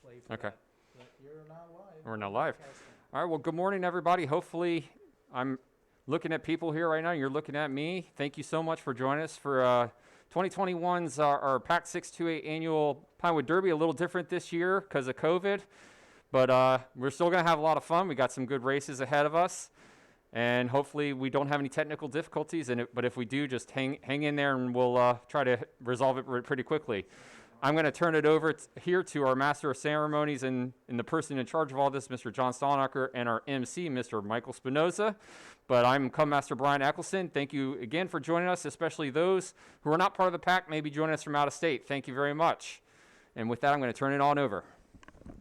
play for Okay. that. But you're not live. We're now live. Broadcasting. All right. Well, good morning, everybody. Hopefully, I'm looking at people here right now. You're looking at me. Thank you so much for joining us for 2021's our PAC 628 annual Pinewood Derby. A little different this year because of COVID, but we're still going to have a lot of fun. We got some good races ahead of us, and hopefully we don't have any technical difficulties in it. But if we do, just hang in there, and we'll try to resolve it pretty quickly. I'm going to turn it over here to our Master of Ceremonies and the person in charge of all this, Mr. John Stallnacher, and our MC, Mr. Michael Spinoza. But I'm Come Master Brian Eccleston. Thank you again for joining us, especially those who are not part of the pack, maybe joining us from out of state. Thank you very much. And with that, I'm going to turn it on over. Am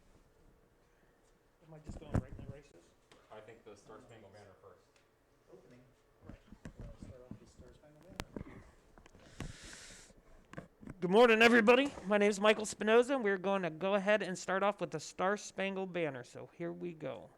I just going right in the races? I think the Star Spangled Banner first. Opening. Right. Start off with Star Spangled Banner. Good morning, everybody. My name is Michael Spinoza, and we're going to go ahead and start off with the Star Spangled Banner. So here we go.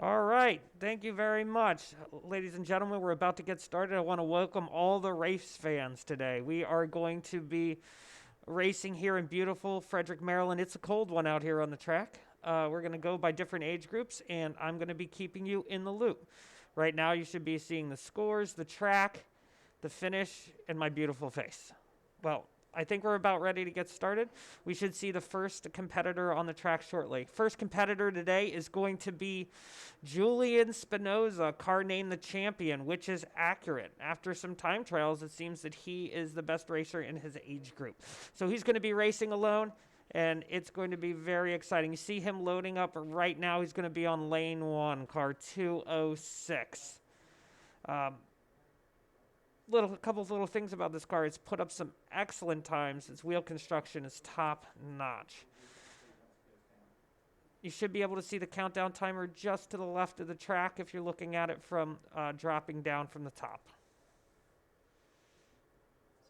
All right, thank you very much. Ladies and gentlemen, we're about to get started. I want to welcome all the race fans today. We are going to be racing here in beautiful Frederick, Maryland. It's a cold one out here on the track. We're going to go by different age groups, and I'm going to be keeping you in the loop. Right now, you should be seeing the scores, the track, the finish, and my beautiful face. Well, I think we're about ready to get started. We should see the first competitor on the track shortly. First competitor today is going to be Julian Spinoza, car named the Champion, which is accurate. After some time trials, it seems that he is the best racer in his age group. So he's going to be racing alone, and it's going to be very exciting. You see him loading up right now. He's going to be on lane 1, car 206. A couple of little things about this car. It's put up some excellent times. Its wheel construction is top notch. You should be able to see the countdown timer just to the left of the track if you're looking at it from dropping down from the top.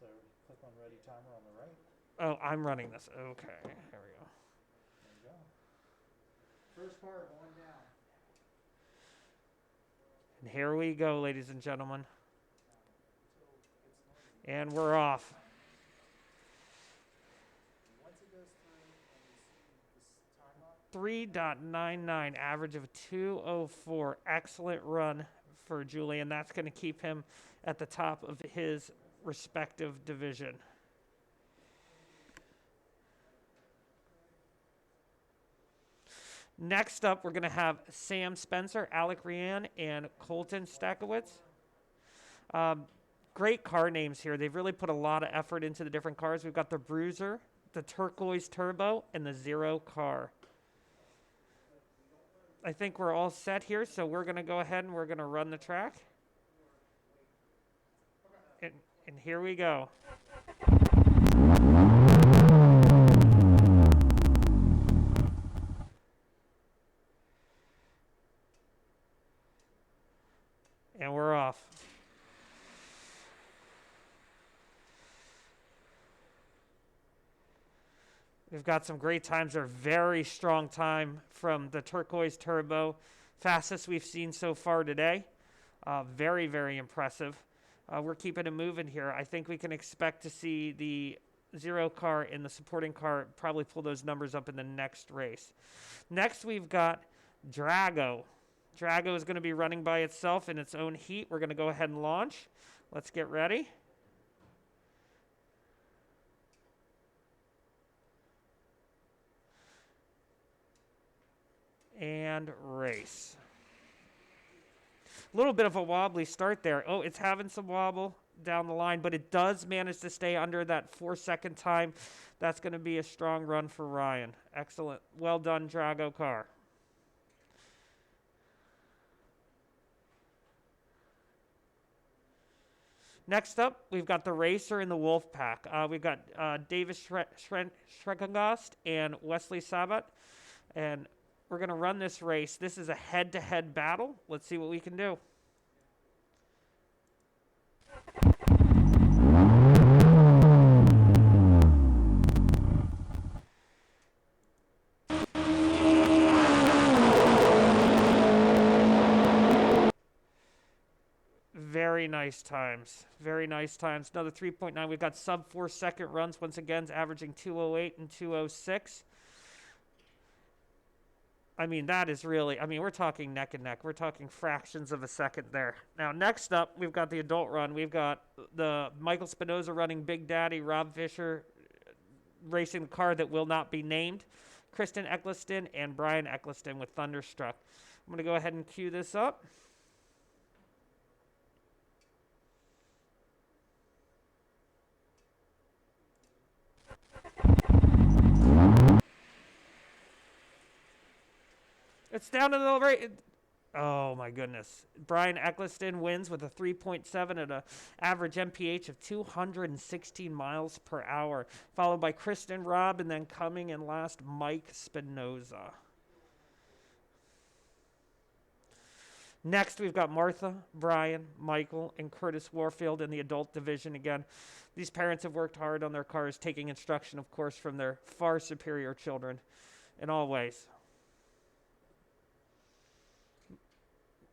So click on ready timer on the right. Oh, I'm running this. Okay, here we go. There you go. First car going down. And here we go, ladies and gentlemen. And we're off. Once it goes through, and you see this time up. 3.99, average of 2:04. Excellent run for Julian. That's going to keep him at the top of his respective division. Next up, we're going to have Sam Spencer, Alec Rian, and Colton Stakowitz. Great car names here. They've really put a lot of effort into the different cars. We've got the Bruiser, the Turquoise Turbo, and the Zero car. I think we're all set here, so we're going to go ahead and we're going to run the track. And here we go. And we're off. We've got some great times. They're very strong time from the Turquoise Turbo. Fastest we've seen so far today. Very, very impressive. We're keeping it moving here. I think we can expect to see the 0 car and the supporting car probably pull those numbers up in the next race. Next, we've got Drago. Drago is going to be running by itself in its own heat. We're going to go ahead and launch. Let's get ready. And race. A little bit of a wobbly start there. Oh, it's having some wobble down the line, but it does manage to stay under that 4-second time. That's going to be a strong run for Ryan. Excellent. Well done, Drago car. Next up, we've got the Racer in the Wolf Pack. We've got Davis Schreckengost and Wesley Sabat. And we're going to run this race. This is a head-to-head battle. Let's see what we can do. Very nice times. Very nice times. Another 3.9. We've got sub 4-second runs once again, averaging 2:08 and 2:06. I mean, that is really, I mean, we're talking neck and neck. We're talking fractions of a second there. Now, next up, we've got the adult run. We've got the Michael Spinoza running Big Daddy, Rob Fisher racing the car that will not be named, Kristen Eccleston and Brian Eccleston with Thunderstruck. I'm going to go ahead and cue this up. It's down to the right. Oh, my goodness. Brian Eccleston wins with a 3.7 at an average MPH of 216 miles per hour, followed by Kristen Robb, and then coming in last, Mike Spinoza. Next, we've got Martha, Brian, Michael, and Curtis Warfield in the adult division again. These parents have worked hard on their cars, taking instruction, of course, from their far superior children in all ways.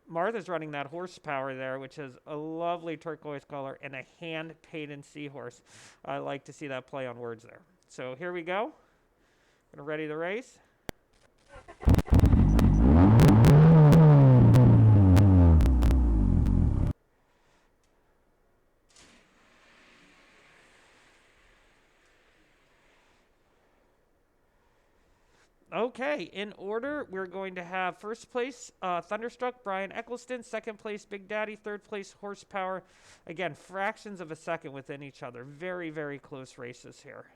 Martha's running that horsepower there, which is a lovely turquoise color and a hand-painted seahorse. I like to see that play on words there. So here we go. Gonna ready the race. Okay, in order, we're going to have first place, Thunderstruck, Brian Eccleston, second place, Big Daddy, third place, Horsepower. Again, fractions of a second within each other. Very, very close races here.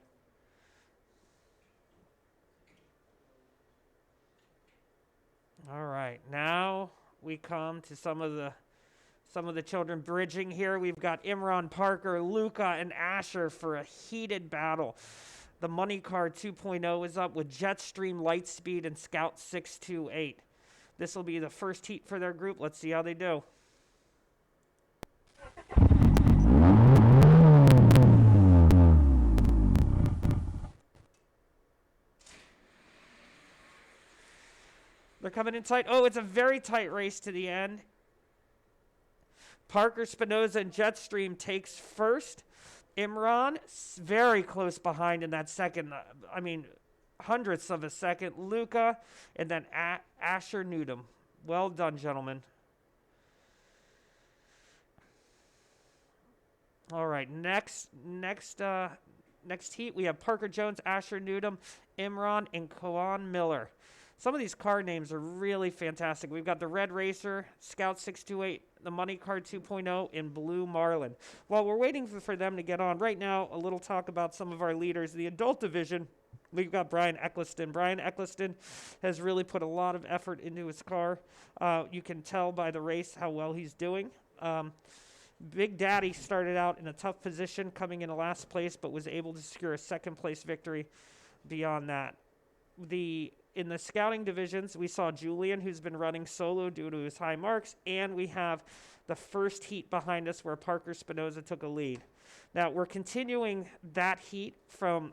All right, now we come to some of the children bridging here. We've got Imran, Parker, Luca, and Asher for a heated battle. The Money Car 2.0 is up with Jetstream, Lightspeed, and Scout 628. This will be the first heat for their group. Let's see how they do. They're coming in tight. Oh, it's a very tight race to the end. Parker, Spinoza, and Jetstream takes first. Imran, very close behind in that second. I mean, hundredths of a second. Luca, and then Asher Newdom. Well done, gentlemen. All right, next heat, we have Parker Jones, Asher Newdom, Imran, and Koan Miller. Some of these car names are really fantastic. We've got the Red Racer, Scout 628, the Money Car 2.0, and Blue Marlin. While we're waiting for them to get on, right now, a little talk about some of our leaders. The adult division, we've got Brian Eccleston. Brian Eccleston has really put a lot of effort into his car. You can tell by the race how well he's doing. Big Daddy started out in a tough position, coming in last place, but was able to secure a second-place victory beyond that. In the scouting divisions, we saw Julian, who's been running solo due to his high marks, and we have the first heat behind us where Parker Spinoza took a lead. Now, we're continuing that heat from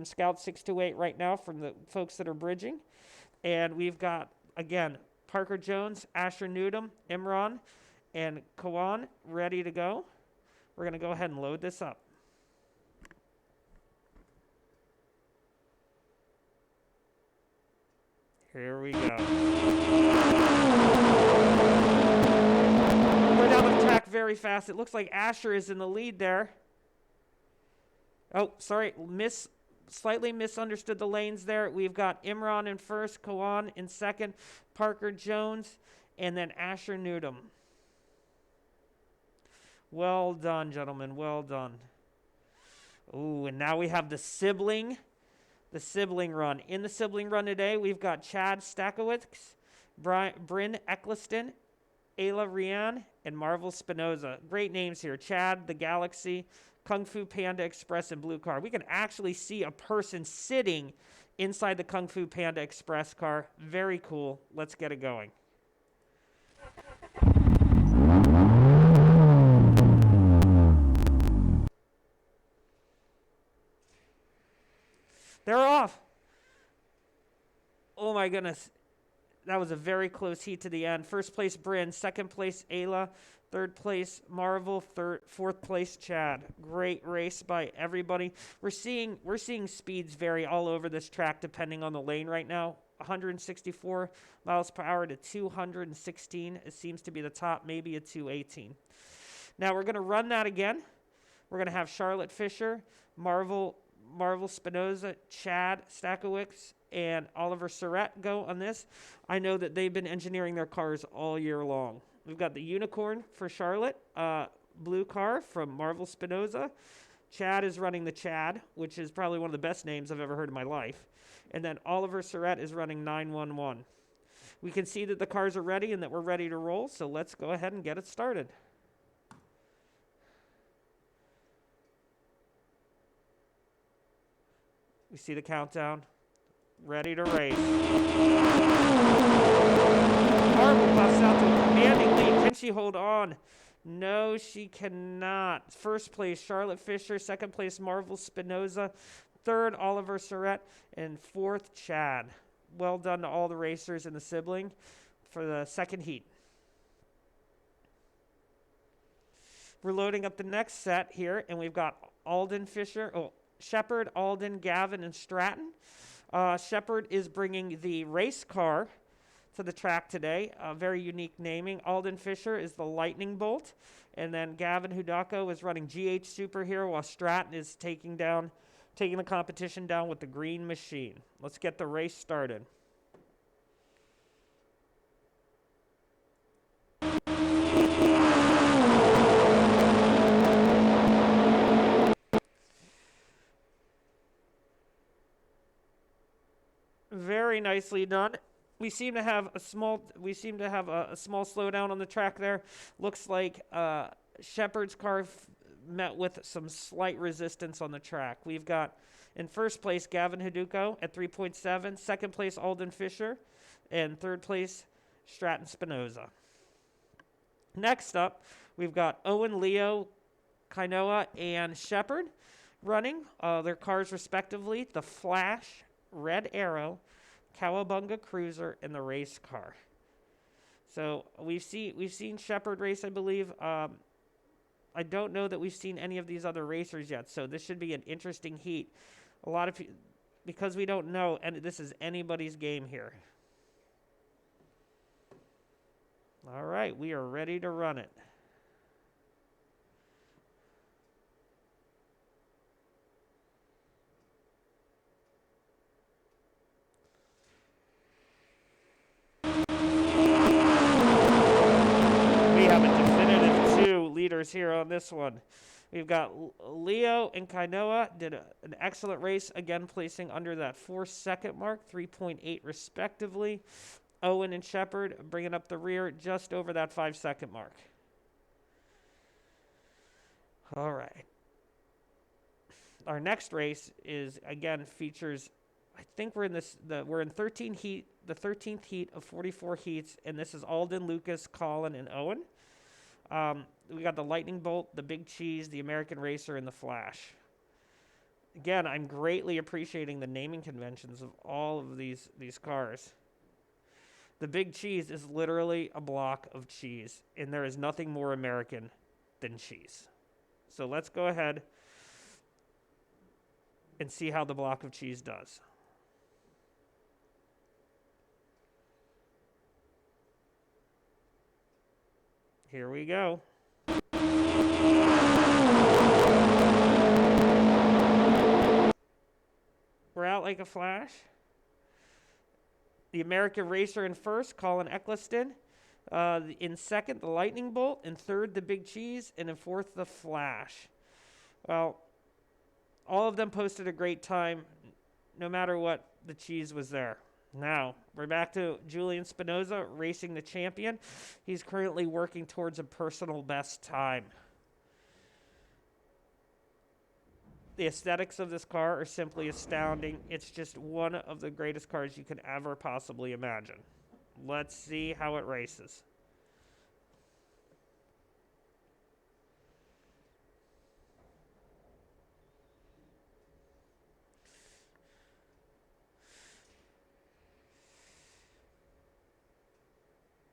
Scout 628 right now, from the folks that are bridging, and we've got, again, Parker Jones, Asher Newdom, Imran, and Kawan ready to go. We're going to go ahead and load this up. Here we go. Go down the track very fast. It looks like Asher is in the lead there. Oh, sorry. Slightly misunderstood the lanes there. We've got Imran in first, Kawan in second, Parker Jones, and then Asher Newdom. Well done, gentlemen. Well done. Ooh, and now we have the sibling run. In the sibling run today, we've got Chad Stakowicz, Bryn Eccleston, Ayla Rian, and Marvel Spinoza. Great names here. Chad, the Galaxy, Kung Fu Panda Express, and Blue Car. We can actually see a person sitting inside the Kung Fu Panda Express car. Very cool. Let's get it going. They're off. Oh my goodness. That was a very close heat to the end. First place, Bryn. Second place, Ayla. Third place, Marvel. Fourth place, Chad. Great race by everybody. We're seeing speeds vary all over this track depending on the lane right now. 164 miles per hour to 216. It seems to be the top, maybe a 218. Now we're going to run that again. We're going to have Charlotte Fisher, Marvel Spinoza, Chad Stakowicz, and Oliver Surratt go on this. I know that they've been engineering their cars all year long. We've got the Unicorn for Charlotte, Blue Car from Marvel Spinoza. Chad is running the Chad, which is probably one of the best names I've ever heard in my life. And then Oliver Surratt is running 911. We can see that the cars are ready and that we're ready to roll, so let's go ahead and get it started. We see the countdown. Ready to race. Marvel busts out to a commanding lead. Can she hold on? No, she cannot. First place, Charlotte Fisher. Second place, Marvel Spinoza. Third, Oliver Surratt. And fourth, Chad. Well done to all the racers in the sibling for the second heat. We're loading up the next set here, and we've got Shepard, Alden, Gavin, and Stratton. Shepard is bringing the race car to the track today. Very unique naming. Alden Fisher is the Lightning Bolt. And then Gavin Hudako is running GH Superhero while Stratton is taking the competition down with the Green Machine. Let's get the race started. Very nicely done. We seem to have a small slowdown on the track there. Looks like Shepard's car met with some slight resistance on the track. We've got in first place Gavin Hidduko at 3.7, second place Alden Fisher, and third place Stratton Spinoza. Next up, we've got Owen, Leo, Kainoa, and Shepard running their cars respectively. The Flash, Red Arrow, Cowabunga Cruiser, and the race car. So we've seen Shepard race, I believe. I don't know that we've seen any of these other racers yet, so this should be an interesting heat. Because we don't know, and this is anybody's game here. All right, we are ready to run it. Leaders here on this one. We've got Leo and Kainoa did an excellent race, again placing under that 4-second mark, 3.8 respectively. Owen and Shepard bringing up the rear just over that 5-second mark. All right. Our next race features, I think we're in we're in 13 heat, the 13th heat of 44 heats, and this is Alden, Lucas, Colin, and Owen. We got the Lightning Bolt, the Big Cheese, the American Racer, and the Flash. Again, I'm greatly appreciating the naming conventions of all of these cars. The Big Cheese is literally a block of cheese, and there is nothing more American than cheese. So let's go ahead and see how the block of cheese does. Here we go. We're out like a flash. The American Racer in first, Colin Eccleston. In second, the Lightning Bolt. In third, the Big Cheese. And in fourth, the Flash. Well, all of them posted a great time. No matter what, the cheese was there. Now, we're back to Julian Spinoza racing the champion. He's currently working towards a personal best time. The aesthetics of this car are simply astounding. It's just one of the greatest cars you could ever possibly imagine. Let's see how it races.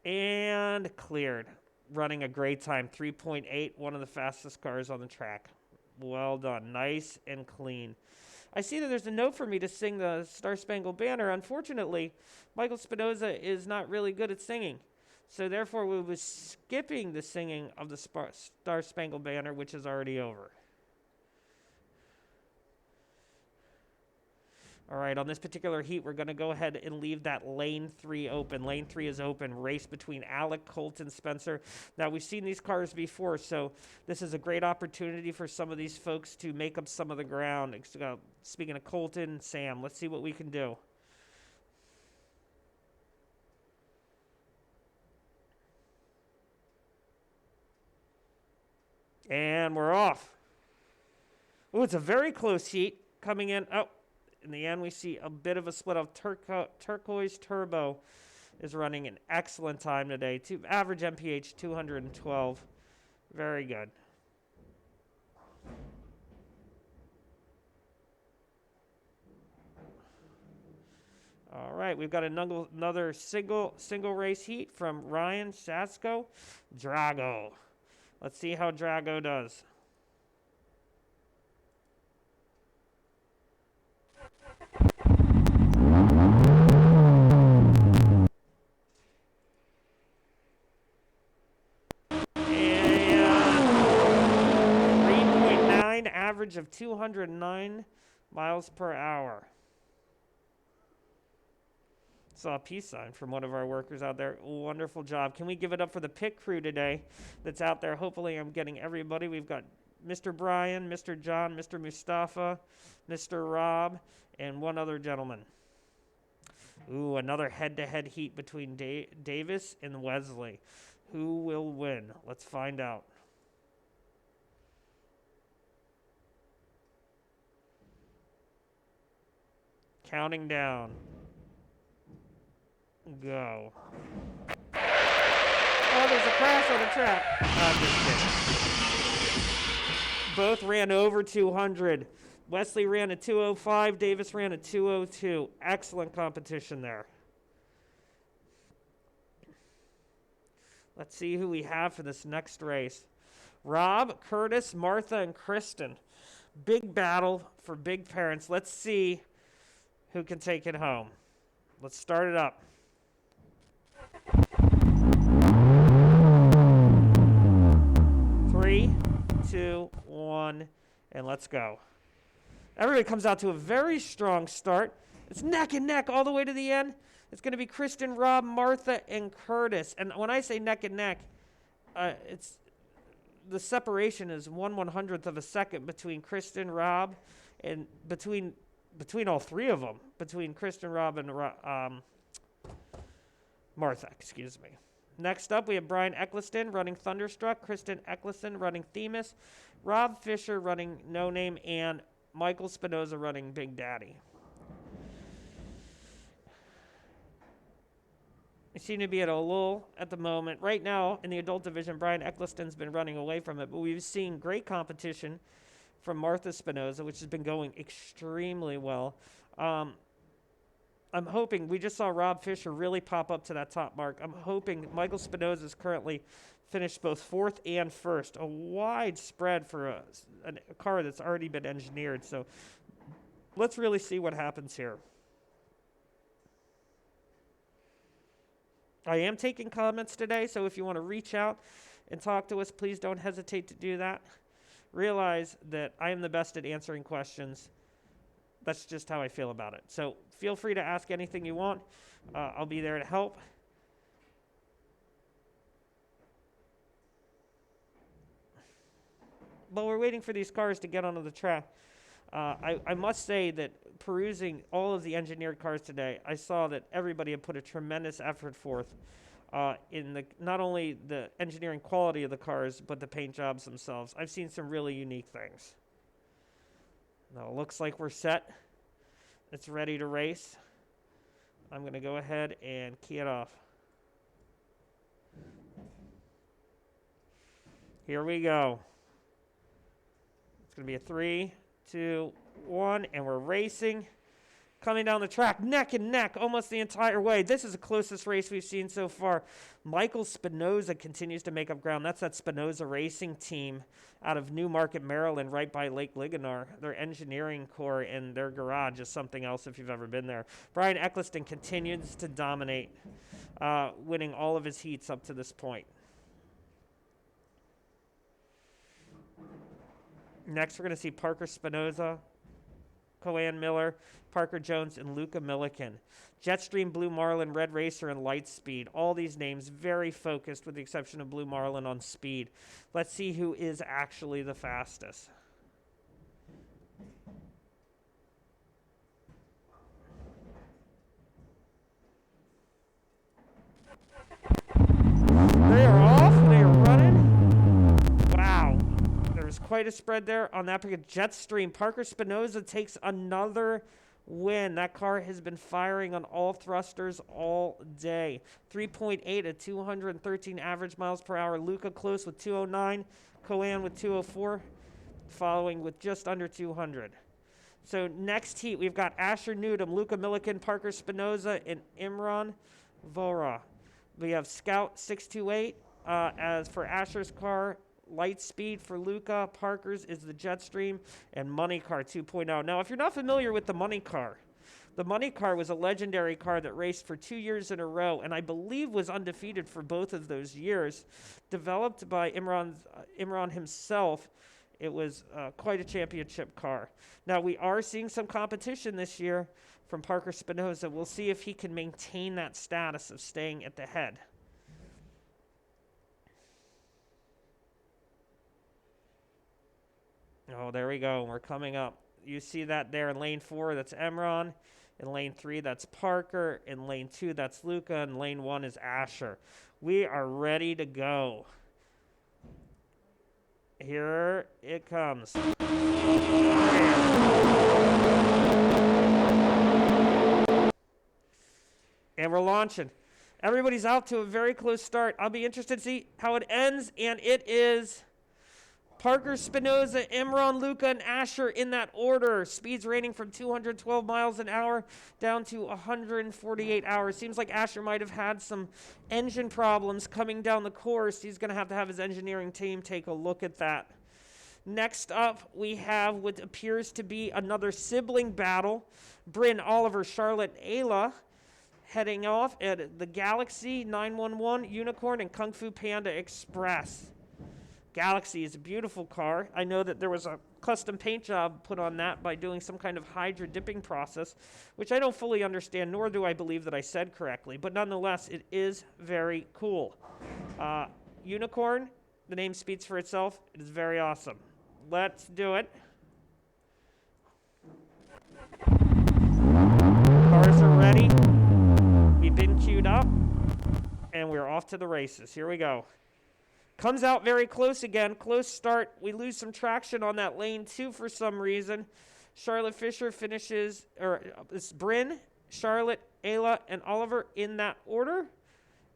And cleared. Running a great time. 3.8, one of the fastest cars on the track. Well done. Nice and clean. I see that there's a note for me to sing the Star Spangled Banner. Unfortunately, Michael Spinoza is not really good at singing. So therefore, we will be skipping the singing of the Star Spangled Banner, which is already over. All right, on this particular heat, we're going to go ahead and leave that lane 3 open. Lane 3 is open. Race between Alec, Colton, Spencer. Now, we've seen these cars before, so this is a great opportunity for some of these folks to make up some of the ground. Speaking of Colton, Sam, let's see what we can do. And we're off. Oh, it's a very close heat coming in. Oh. In the end, we see a bit of a split of Turquoise Turbo is running an excellent time today. Average MPH 212. Very good. All right, we've got another single race heat from Ryan Sasko. Drago. Let's see how Drago does. Average of 209 miles per hour. Saw a peace sign from one of our workers out there. Wonderful job. Can we give it up for the pit crew today that's out there? Hopefully I'm getting everybody. We've got Mr. Brian, Mr. John, Mr. Mustafa, Mr. Rob, and one other gentleman. Ooh, another head-to-head heat between Davis and Wesley. Who will win? Let's find out. Counting down. Go. Oh, there's a crash on the track. I'm just kidding. Both ran over 200. Wesley ran a 205. Davis ran a 202. Excellent competition there. Let's see who we have for this next race. Rob, Curtis, Martha, and Kristen. Big battle for big parents. Let's see who can take it home. Let's start it up. Three, two, one, and let's go. Everybody comes out to a very strong start. It's neck and neck all the way to the end. It's going to be Kristen, Rob, Martha, and Curtis. And when I say neck and neck, it's the separation is 1/100th of a second between Kristen, Rob, and between all three of them, between Kristen, Rob, and Martha, excuse me. Next up, we have Brian Eccleston running Thunderstruck, Kristen Eccleston running Themis, Rob Fisher running No Name, and Michael Spinoza running Big Daddy. We seem to be at a lull at the moment. Right now, in the adult division, Brian Eccleston's been running away from it, but we've seen great competition from Martha Spinoza, which has been going extremely well. I'm hoping, we just saw Rob Fisher really pop up to that top mark. I'm hoping Michael Spinoza is currently finished both fourth and first. A wide spread for a car that's already been engineered. So let's really see what happens here. I am taking comments today, so if you want to reach out and talk to us, please don't hesitate to do that. Realize that I am the best at answering questions. That's just how I feel about it. So feel free to ask anything you want. I'll be there to help. While we're waiting for these cars to get onto the track, I must say that perusing all of the engineered cars today, I saw that everybody had put a tremendous effort forth in not only the engineering quality of the cars, but the paint jobs themselves. I've seen some really unique things. Now it looks like we're set. It's ready to race. I'm going to go ahead and key it off. Here we go. It's going to be a 3, 2, 1, and we're racing. Coming down the track, neck and neck, almost the entire way. This is the closest race we've seen so far. Michael Spinoza continues to make up ground. That's that Spinoza Racing team out of Newmarket, Maryland, right by Lake Liganar. Their engineering core in their garage is something else if you've ever been there. Brian Eccleston continues to dominate, winning all of his heats up to this point. Next, we're going to see Parker Spinoza, Coan Miller, Parker Jones, and Luca Milliken. Jetstream, Blue Marlin, Red Racer, and Lightspeed. All these names very focused with the exception of Blue Marlin on speed. Let's see who is actually the fastest. They are off. They are running. Wow. There's quite a spread there on that particular Jetstream. Parker Spinoza takes another win. That car has been firing on all thrusters all day. 3.8 at 213 average miles per hour. Luca close with 209. Coan with 204. Following with just under 200. So next heat, we've got Asher Newdom, Luca Milliken, Parker Spinoza, and Imran Vora. We have Scout 628 as for Asher's car. Lightspeed for Luca. Parker's is the Jetstream, and Money Car 2.0. Now, if you're not familiar with the Money Car was a legendary car that raced for 2 years in a row, and I believe was undefeated for both of those years. Developed by Imran himself, it was quite a championship car. Now, we are seeing some competition this year from Parker Spinoza. We'll see if he can maintain that status of staying at the head. Oh, there we go. We're coming up. You see that there in lane 4, that's Emron. In lane 3, that's Parker. In lane 2, that's Luca. And lane 1 is Asher. We are ready to go. Here it comes. And we're launching. Everybody's out to a very close start. I'll be interested to see how it ends, and it is Parker, Spinoza, Imran, Luca, and Asher in that order. Speeds ranging from 212 miles an hour down to 148 hours. Seems like Asher might have had some engine problems coming down the course. He's going to have his engineering team take a look at that. Next up, we have what appears to be another sibling battle. Bryn, Oliver, Charlotte, Ayla heading off at the Galaxy 911, Unicorn, and Kung Fu Panda Express. Galaxy is a beautiful car. I know that there was a custom paint job put on that by doing some kind of hydro dipping process, which I don't fully understand, nor do I believe that I said correctly. But nonetheless, it is very cool. Unicorn, the name speaks for itself. It is very awesome. Let's do it. Cars are ready. We've been queued up, and we're off to the races. Here we go. Comes out very close again. Close start. We lose some traction on that lane 2 for some reason. Charlotte Fisher finishes, or it's Bryn, Charlotte, Ayla, and Oliver in that order.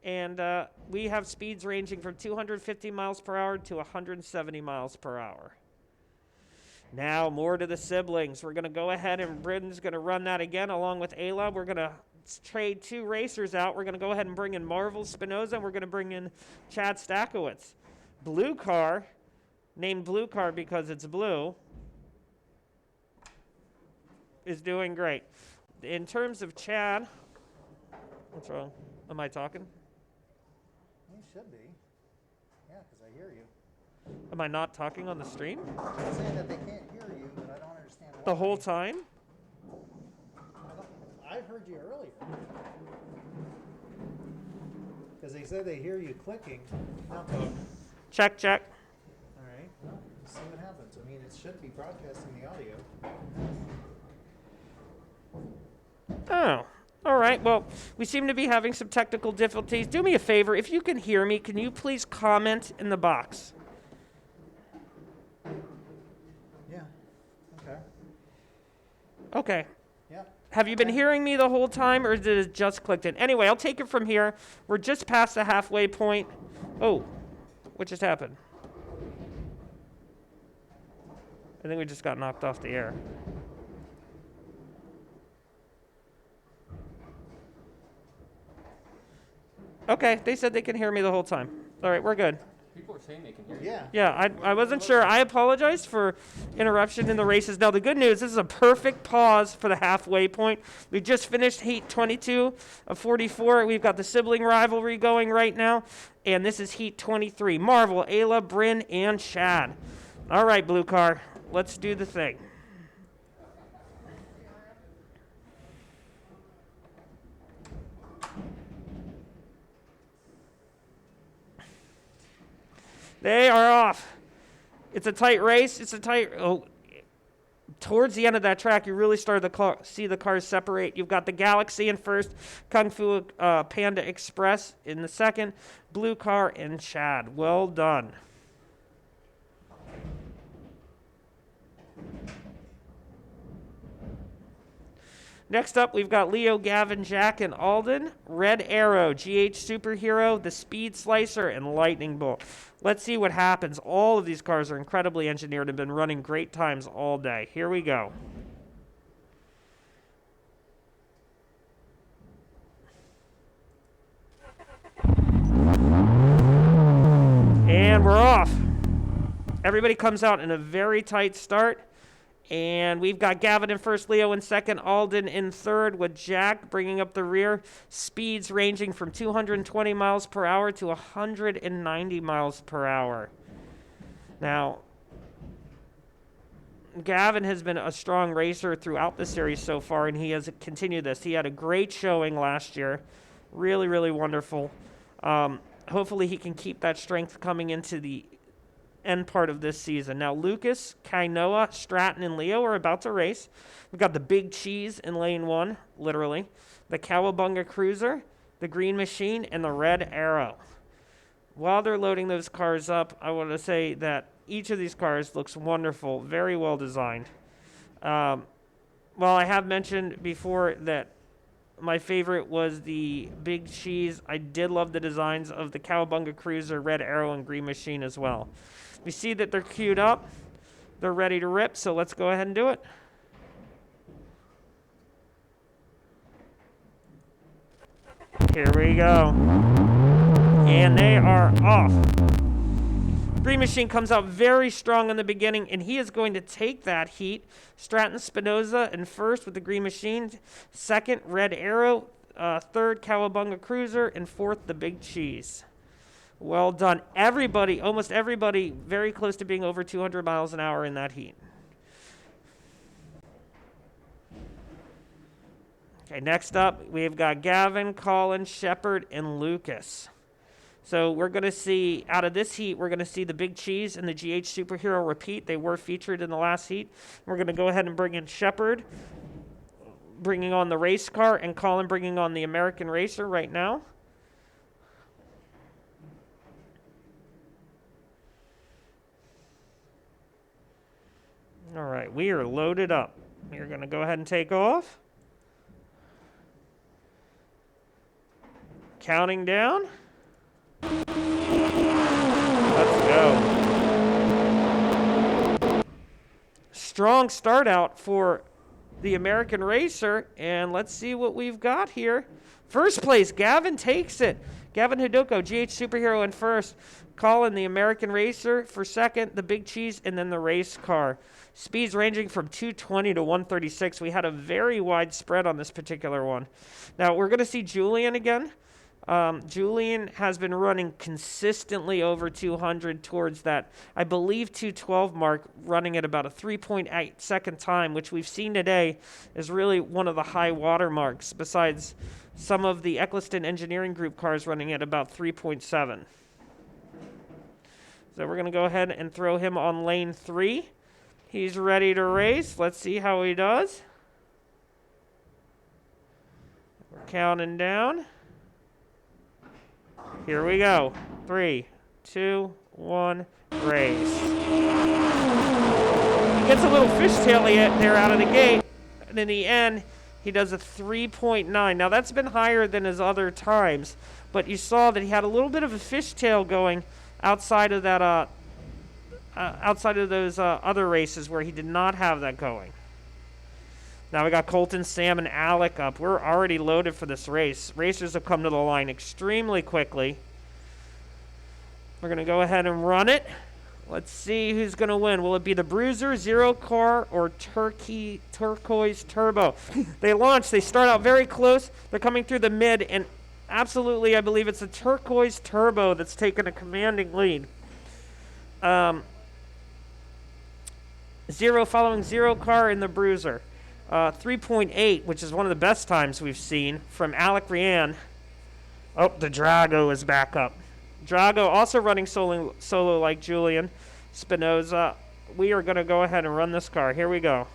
And we have speeds ranging from 250 miles per hour to 170 miles per hour. Now, more to the siblings. We're going to go ahead and Britain's going to run that again along with Ayla. We're going to trade 2 racers out. We're going to go ahead and bring in Marvel Spinoza, and we're going to bring in Chad Stakowitz. Blue car, named Blue car because it's blue, is doing great. In terms of Chad, what's wrong? Am I talking? You should be. Yeah, because I hear you. Am I not talking on the stream? I'm saying that they can't hear you, but I don't understand why. The whole time? I heard you earlier. Because they said they hear you clicking. Now talk. Check, check. All right. Well, let's see what happens. I mean, it should be broadcasting the audio. Oh, all right. Well, we seem to be having some technical difficulties. Do me a favor. If you can hear me, can you please comment in the box? Yeah. Okay. Okay. Yeah. Have you been hearing me the whole time, or did it just clicked in? Anyway, I'll take it from here. We're just past the halfway point. Oh, what just happened? I think we just got knocked off the air. Okay, they said they can hear me the whole time. All right, we're good. People are saying they can hear you. Yeah. Yeah, I wasn't sure. I apologize for interruption in the races. Now, the good news, this is a perfect pause for the halfway point. We just finished Heat 22 of 44. We've got the sibling rivalry going right now, and this is Heat 23. Marvel, Ayla, Bryn, and Chad. All right, Blue Car, let's do the thing. They are off. It's a tight race. Towards the end of that track, you really started to see the cars separate. You've got the Galaxy in first, Kung Fu Panda Express in the second, Blue Car and Chad. Well done. Next up, we've got Leo, Gavin, Jack, and Alden, Red Arrow, GH Superhero, the Speed Slicer, and Lightning Bolt. Let's see what happens. All of these cars are incredibly engineered and have been running great times all day. Here we go. And we're off. Everybody comes out in a very tight start. And we've got Gavin in first, Leo in second, Alden in third, with Jack bringing up the rear. Speeds ranging from 220 miles per hour to 190 miles per hour. Now, Gavin has been a strong racer throughout the series so far, and he has continued this. He had a great showing last year. Really, really wonderful. Hopefully he can keep that strength coming into the end part of this season. Now, Lucas, Kainoa, Stratton, and Leo are about to race. We've got the Big Cheese in lane 1, literally, the Cowabunga Cruiser, the Green Machine, and the Red Arrow. While they're loading those cars up, I want to say that each of these cars looks wonderful, very well designed. While I have mentioned before that my favorite was the Big Cheese, I did love the designs of the Cowabunga Cruiser, Red Arrow, and Green Machine as well. We see that they're queued up. They're ready to rip, so let's go ahead and do it. Here we go. And they are off. Green Machine comes out very strong in the beginning, and he is going to take that heat. Stratton Spinoza in first with the Green Machine. Second, Red Arrow. Third, Cowabunga Cruiser. And fourth, the Big Cheese. Well done. Everybody, almost everybody, very close to being over 200 miles an hour in that heat. Okay, next up, we've got Gavin, Colin, Shepard, and Lucas. So we're going to see, out of this heat, we're going to see the Big Cheese and the GH Superhero repeat. They were featured in the last heat. We're going to go ahead and bring in Shepard, bringing on the race car, and Colin bringing on the American Racer right now. All right, we are loaded up. We're going to go ahead and take off. Counting down. Let's go. strong start out for the American Racer, and let's see what we've got here. First place, Gavin takes it. Gavin Hidoko, GH Superhero in first. Colin, the American Racer, for second. The Big Cheese, and then the race car. Speeds ranging from 220 to 136. We had a very wide spread on this particular one. Now, we're going to see Julian again. Julian has been running consistently over 200 towards that, I believe, 212 mark, running at about a 3.8 second time, which we've seen today is really one of the high water marks, besides some of the Eccleston Engineering Group cars running at about 3.7. So we're going to go ahead and throw him on lane 3. He's ready to race. Let's see how he does. We're counting down. Here we go. 3, 2, 1, race. He gets a little fishtail there out of the gate, and in the end, he does a 3.9. Now, that's been higher than his other times, but you saw that he had a little bit of a fishtail going outside of that, outside of those other races where he did not have that going. Now we got Colton, Sam, and Alec up. We're already loaded for this race. Racers have come to the line extremely quickly. We're going to go ahead and run it. Let's see who's going to win. Will it be the Bruiser, Zero Car, or Turquoise Turbo? They launch. They start out very close. They're coming through the mid, and absolutely, I believe it's the Turquoise Turbo that's taken a commanding lead. Zero following Zero Car in the Bruiser. 3.8, which is one of the best times we've seen from Alec Rian. Oh, the Drago is back up. Drago also running solo like Julian Spinoza. We are going to go ahead and run this car. Here we go.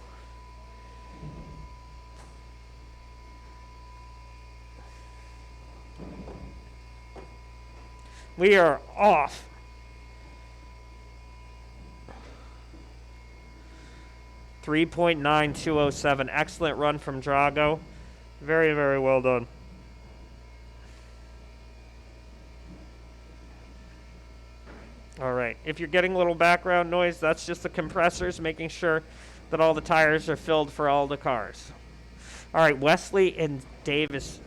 We are off. .9207. Excellent run from Drago. Very, very well done. All right. If you're getting a little background noise, that's just the compressors making sure that all the tires are filled for all the cars. All right. Wesley and Davis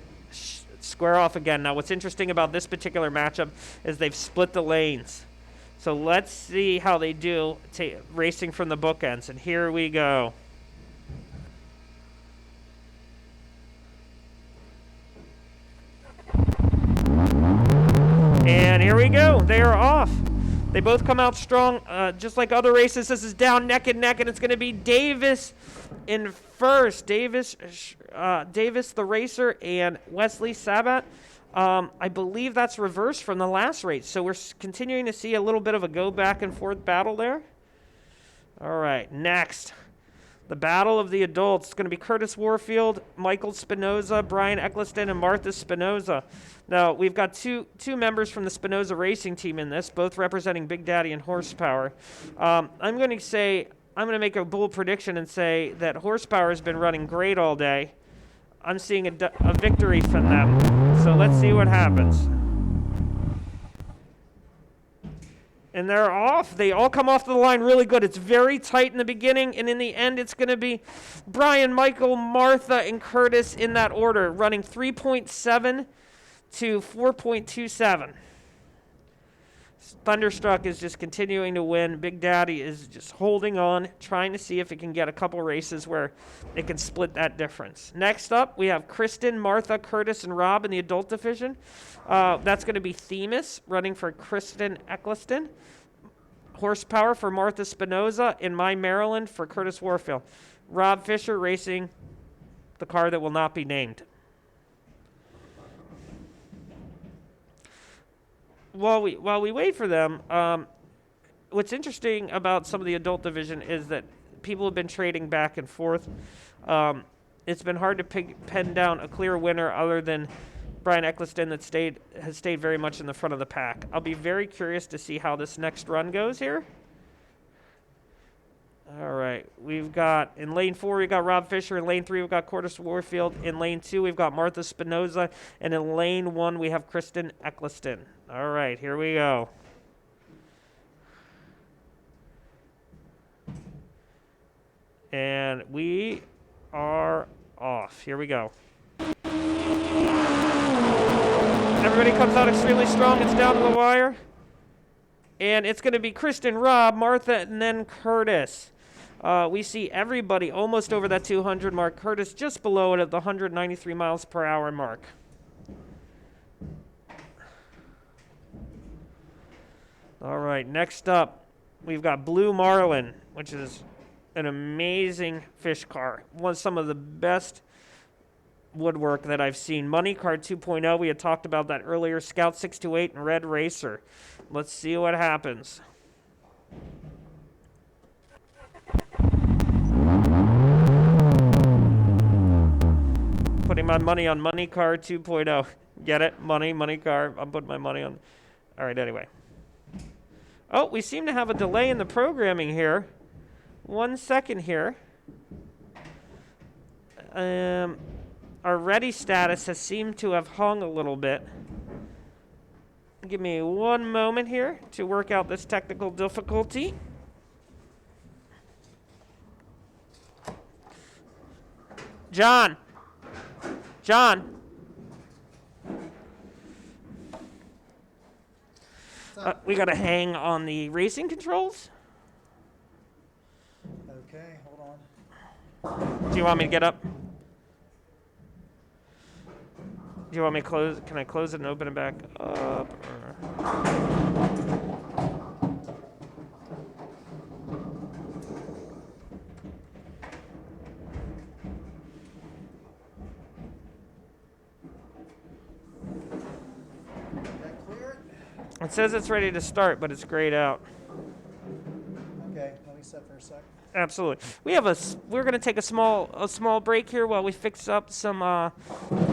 square off again. Now, what's interesting about this particular matchup is they've split the lanes. So let's see how they do racing from the bookends. And here we go. And here we go. They are off. They both come out strong. Just like other races, this is down neck and neck, and it's going to be Davis in first. Davis the racer, and Wesley Sabat. I believe that's reversed from the last race. So we're continuing to see a little bit of a go back and forth battle there. All right, next. The battle of the adults. It's going to be Curtis Warfield, Michael Spinoza, Brian Eccleston, and Martha Spinoza. Now, we've got two members from the Spinoza racing team in this, both representing Big Daddy and Horsepower. I'm going to make a bold prediction and say that Horsepower has been running great all day. I'm seeing a victory from them. So let's see what happens. And they're off. They all come off the line really good. It's very tight in the beginning, and in the end, it's going to be Brian, Michael, Martha, and Curtis in that order, running 3.7 to 4.27. Thunderstruck is just continuing to win. Big Daddy is just holding on, trying to see if it can get a couple races where it can split that difference. Next up, we have Kristen, Martha, Curtis, and Rob in the adult division. That's going to be Themis running for Kristen Eccleston. Horsepower for Martha Spinoza. In My Maryland for Curtis Warfield. Rob Fisher racing the car that will not be named. While we wait for them, what's interesting about some of the adult division is that people have been trading back and forth. It's been hard to pen down a clear winner other than Brian Eccleston that has stayed very much in the front of the pack. I'll be very curious to see how this next run goes here. All right, we've got in lane 4 we've got Rob Fisher. In lane 3 we've got Curtis Warfield. In lane 2 we've got Martha Spinoza, and in lane 1 we have Kristen Eccleston. All right, here we go. we are off. Here we go. Everybody comes out extremely strong. It's down to the wire. And it's going to be Kristen, Rob, Martha, and then Curtis. We see everybody almost over that 200 mark. Curtis just below it at the 193 miles per hour mark. All right, next up, we've got Blue Marlin, which is an amazing fish car. Some of the best woodwork that I've seen. Money Card 2.0, we had talked about that earlier. Scout 628 and Red Racer. Let's see what happens. Putting my money on Money Card 2.0. Get it? Money car. I'm putting my money on. All right, anyway. Oh, we seem to have a delay in the programming here. 1 second here. Our ready status has seemed to have hung a little bit. Give me 1 moment here to work out this technical difficulty. John. We got to hang on the racing controls. Okay, hold on. Do you want me to get up? Do you want me to close? Can I close it and open it back up? That clear? It says it's ready to start, but it's grayed out. Okay, let me set for a sec. Absolutely. We're going to take a small break here while we fix up some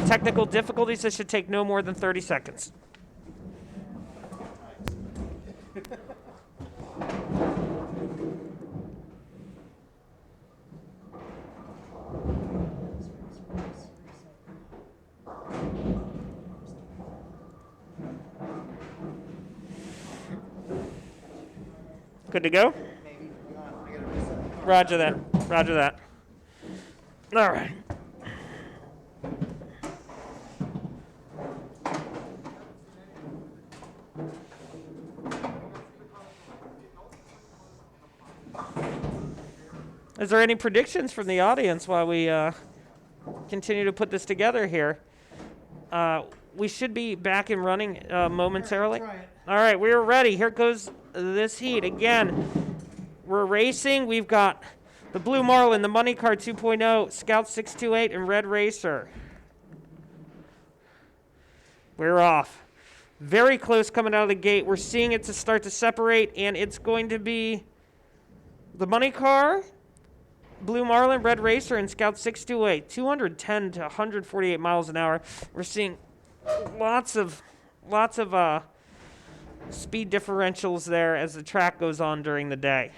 technical difficulties. This should take no more than 30 seconds. Good to go? Maybe. Hang on, I gotta reset. Roger that. All right. Is there any predictions from the audience while we continue to put this together here? We should be back and running momentarily. Try it. All right, we're ready. Here goes this heat. Again, we're racing. We've got the Blue Marlin, the Money Card 2.0, Scout 628, and Red Racer. We're off. Very close coming out of the gate. We're seeing it to start to separate, and it's going to be the Money Car, Blue Marlin, Red Racer, and Scout 628. 210 to 148 miles an hour. We're seeing lots of speed differentials there as the track goes on during the day.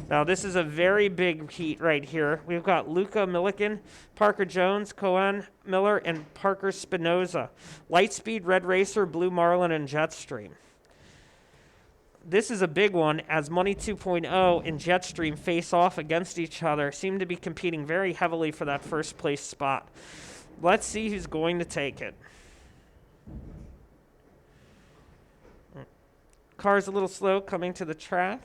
Now, this is a very big heat right here. We've got Luca Milliken, Parker Jones, Cohen Miller, and Parker Spinoza. Lightspeed, Red Racer, Blue Marlin, and Jetstream. This is a big one as Money 2.0 and Jetstream face off against each other, seem to be competing very heavily for that first place spot. Let's see who's going to take it. Car's a little slow coming to the track.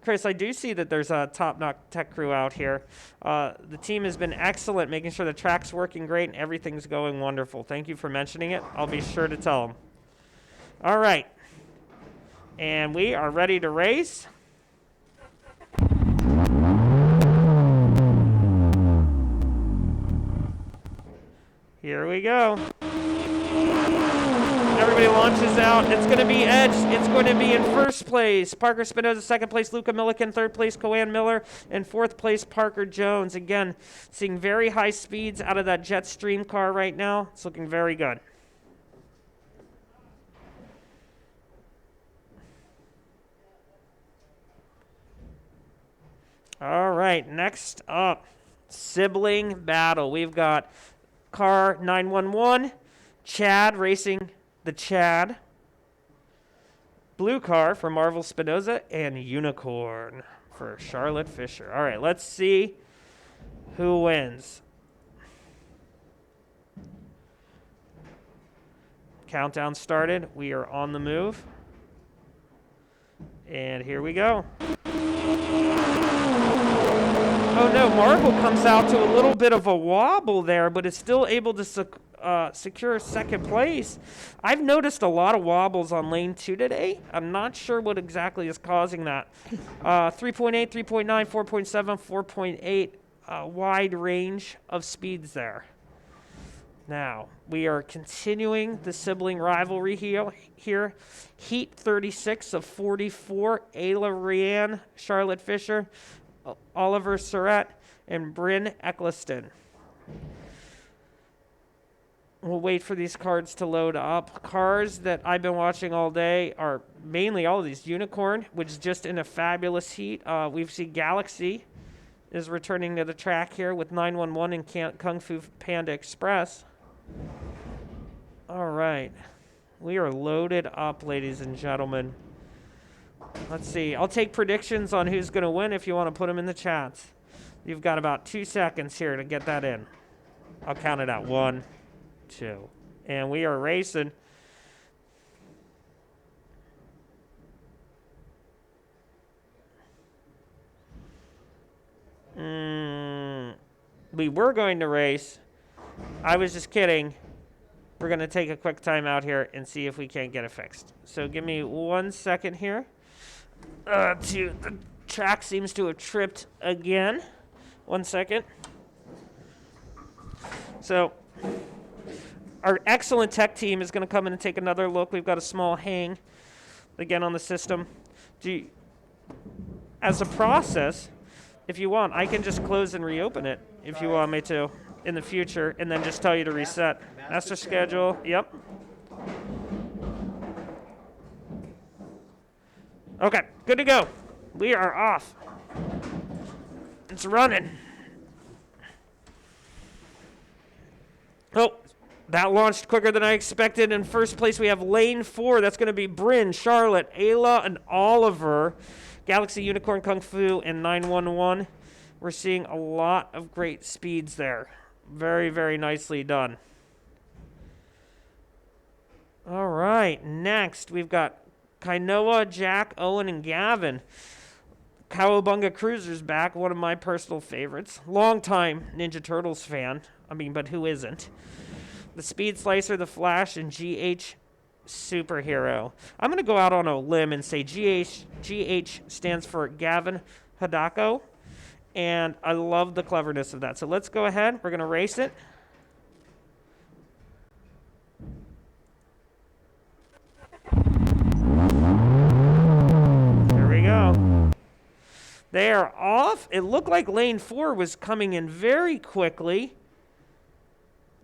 Chris, I do see that there's a top-notch tech crew out here. The team has been excellent, making sure the track's working great and everything's going wonderful. Thank you for mentioning it. I'll be sure to tell them. All right. And we are ready to race. Here we go. Everybody launches out. It's going to be Edge. It's going to be in first place. Parker Spinoza, second place. Luca Milliken, third place. Cohen Miller, and fourth place. Parker Jones. Again, seeing very high speeds out of that Jetstream car right now. It's looking very good. All right, next up, sibling battle. We've got car 911, Chad racing the Chad, blue car for Marvel Spinoza, and Unicorn for Charlotte Fisher. All right, let's see who wins. Countdown started. We are on the move. And here we go. Oh no, Marble comes out to a little bit of a wobble there, but is still able to secure second place. I've noticed a lot of wobbles on lane 2 today. I'm not sure what exactly is causing that. 3.8, 3.9, 4.7, 4.8, wide range of speeds there. Now, we are continuing the sibling rivalry here. Heat 36 of 44, Ayla Rianne, Charlotte Fisher, Oliver Surratt, and Bryn Eccleston. We'll wait for these cards to load up. Cars that I've been watching all day are mainly all of these. Unicorn, which is just in a fabulous heat. We've seen Galaxy is returning to the track here with 911 and Kung Fu Panda Express. All right. We are loaded up, ladies and gentlemen. Let's see. I'll take predictions on who's going to win if you want to put them in the chats. You've got about 2 seconds here to get that in. I'll count it out. 1, 2. And we are racing. We were going to race. I was just kidding. We're going to take a quick time out here and see if we can't get it fixed. So give me 1 second here. The track seems to have tripped again. 1 second. So our excellent tech team is going to come in and take another look. We've got a small hang again on the system. As a process, if you want, I can just close and reopen it if you want me to in the future, and then just tell you to reset. Master schedule. Yep. Okay, good to go. We are off. It's running. Oh, that launched quicker than I expected. In first place, we have lane 4. That's going to be Bryn, Charlotte, Ayla, and Oliver. Galaxy, Unicorn, Kung Fu, and 911. We're seeing a lot of great speeds there. Very, very nicely done. All right, next we've got Kainoa, Jack, Owen, and Gavin. Cowabunga Cruiser's back, one of my personal favorites. Longtime Ninja Turtles fan. I mean, but who isn't? The Speed Slicer, the Flash, and GH Superhero. I'm going to go out on a limb and say GH stands for Gavin Hidako. And I love the cleverness of that. So let's go ahead. We're going to race it. There we go. They are off. It looked like lane 4 was coming in very quickly.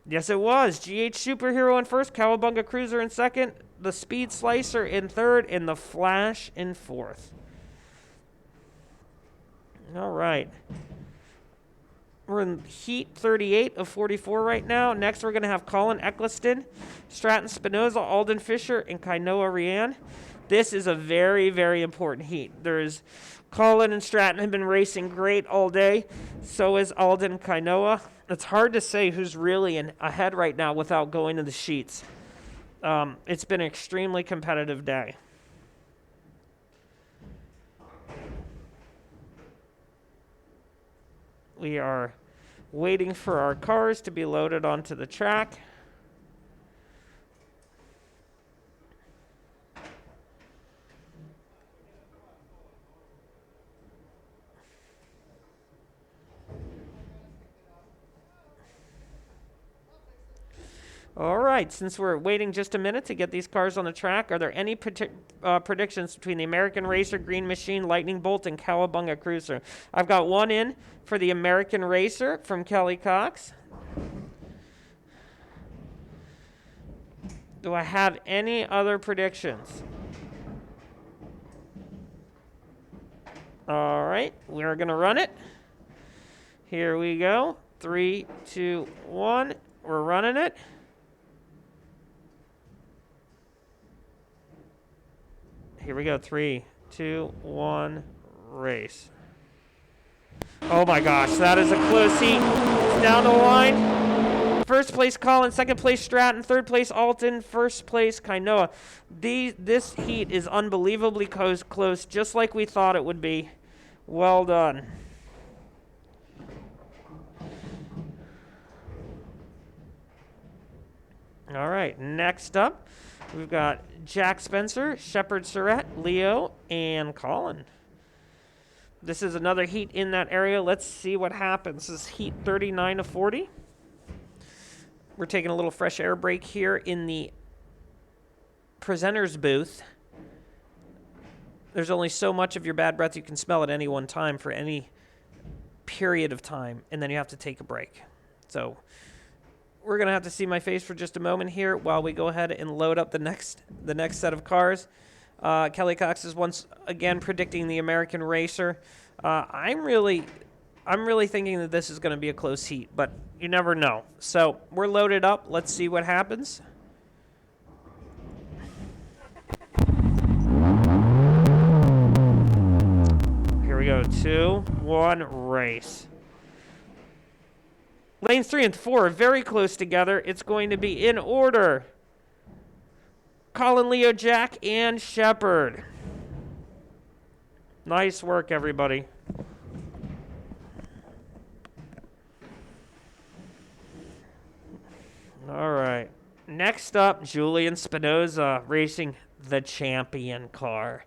Yes, it was. GH Superhero in first, Cowabunga Cruiser in second, the Speed Slicer in third, and the Flash in fourth. All right. We're in heat 38 of 44 right now. Next, we're going to have Colin Eccleston, Stratton Spinoza, Alden Fisher, and Kainoa Rianne. This is a very, very important heat. There's Colin and Stratton have been racing great all day. So is Alden and Kainoa. It's hard to say who's really ahead right now without going to the sheets. It's been an extremely competitive day. We are waiting for our cars to be loaded onto the track. All right, since we're waiting just a minute to get these cars on the track, are there any predictions between the American Racer, Green Machine, Lightning Bolt, and Cowabunga Cruiser? I've got one in for the American Racer from Kelly Cox. Do I have any other predictions? All right, we're going to run it. Here we go. 3, 2, 1. We're running it. Here we go. 3, 2, 1, race. Oh my gosh, that is a close heat. Down the line. First place Colin, second place Stratton, third place Alton, first place Kainoa. This heat is unbelievably close, just like we thought it would be. Well done. All right, next up, we've got Jack Spencer, Shepard Surratt, Leo, and Colin. This is another heat in that area. Let's see what happens. This is heat 39 to 40. We're taking a little fresh air break here in the presenter's booth. There's only so much of your bad breath you can smell at any one time for any period of time, and then you have to take a break. So we're going to have to see my face for just a moment here while we go ahead and load up the next set of cars. Kelly Cox is once again predicting the American Racer. I'm really thinking that this is going to be a close heat, but you never know. So we're loaded up. Let's see what happens. Here we go. 2, 1, race. Lanes 3 and 4 are very close together. It's going to be in order. Colin, Leo, Jack, and Shepard. Nice work, everybody. All right. Next up, Julian Spinoza racing the champion car.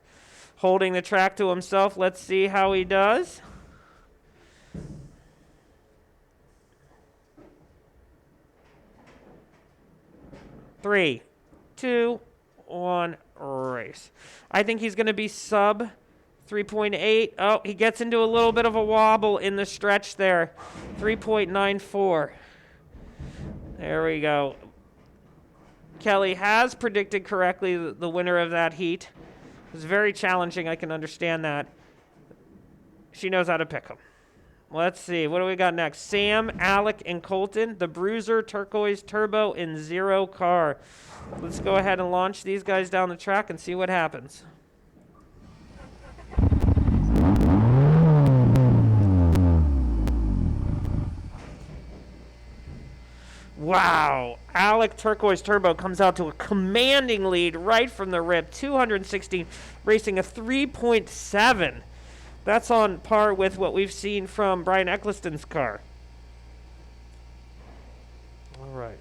Holding the track to himself. Let's see how he does. Three, 2, 1, race. I think he's going to be sub 3.8. Oh, he gets into a little bit of a wobble in the stretch there. 3.94. There we go. Kelly has predicted correctly the winner of that heat. It was very challenging. I can understand that. She knows how to pick them. Let's see. What do we got next? Sam, Alec, and Colton. The Bruiser, Turquoise, Turbo, and Zero car. Let's go ahead and launch these guys down the track and see what happens. Wow. Alec Turquoise Turbo comes out to a commanding lead right from the rip. 216, racing a 3.7. That's on par with what we've seen from Brian Eccleston's car. All right.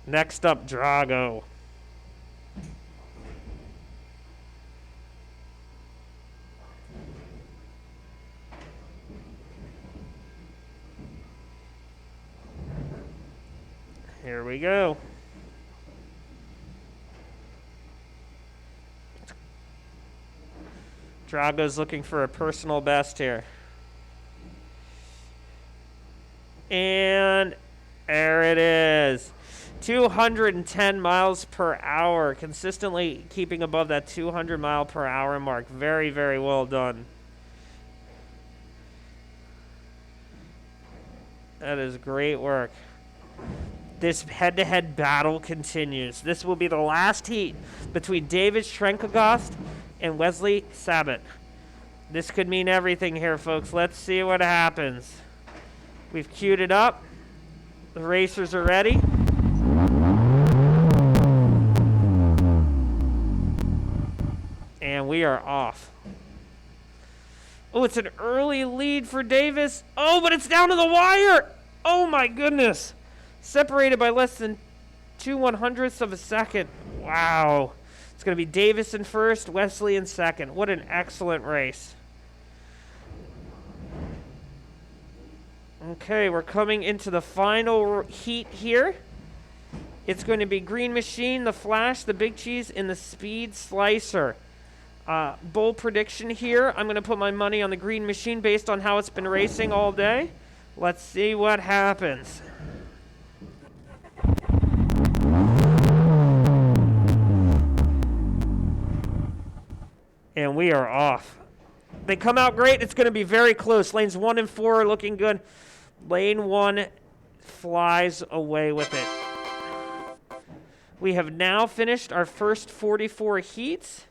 Next up, Drago. Here we go. Drago's looking for a personal best here. And there it is. 210 miles per hour, consistently keeping above that 200 mile per hour mark. Very, very well done. That is great work. This head-to-head battle continues. This will be the last heat between David Schrenkegost and Wesley Sabat. This could mean everything here, folks. Let's see what happens. We've queued it up. The racers are ready. And we are off. Oh, it's an early lead for Davis. Oh, but it's down to the wire. Oh, my goodness. Separated by less than 2/100ths of a second. Wow. It's going to be Davis in first, Wesley in second. What an excellent race. Okay, we're coming into the final heat here. It's going to be Green Machine, the Flash, the Big Cheese, and the Speed Slicer. Bold prediction here. I'm going to put my money on the Green Machine based on how it's been racing all day. Let's see what happens. And we are off. They come out great. It's going to be very close. Lanes 1 and 4 are looking good. Lane 1 flies away with it. We have now finished our first 44 heats.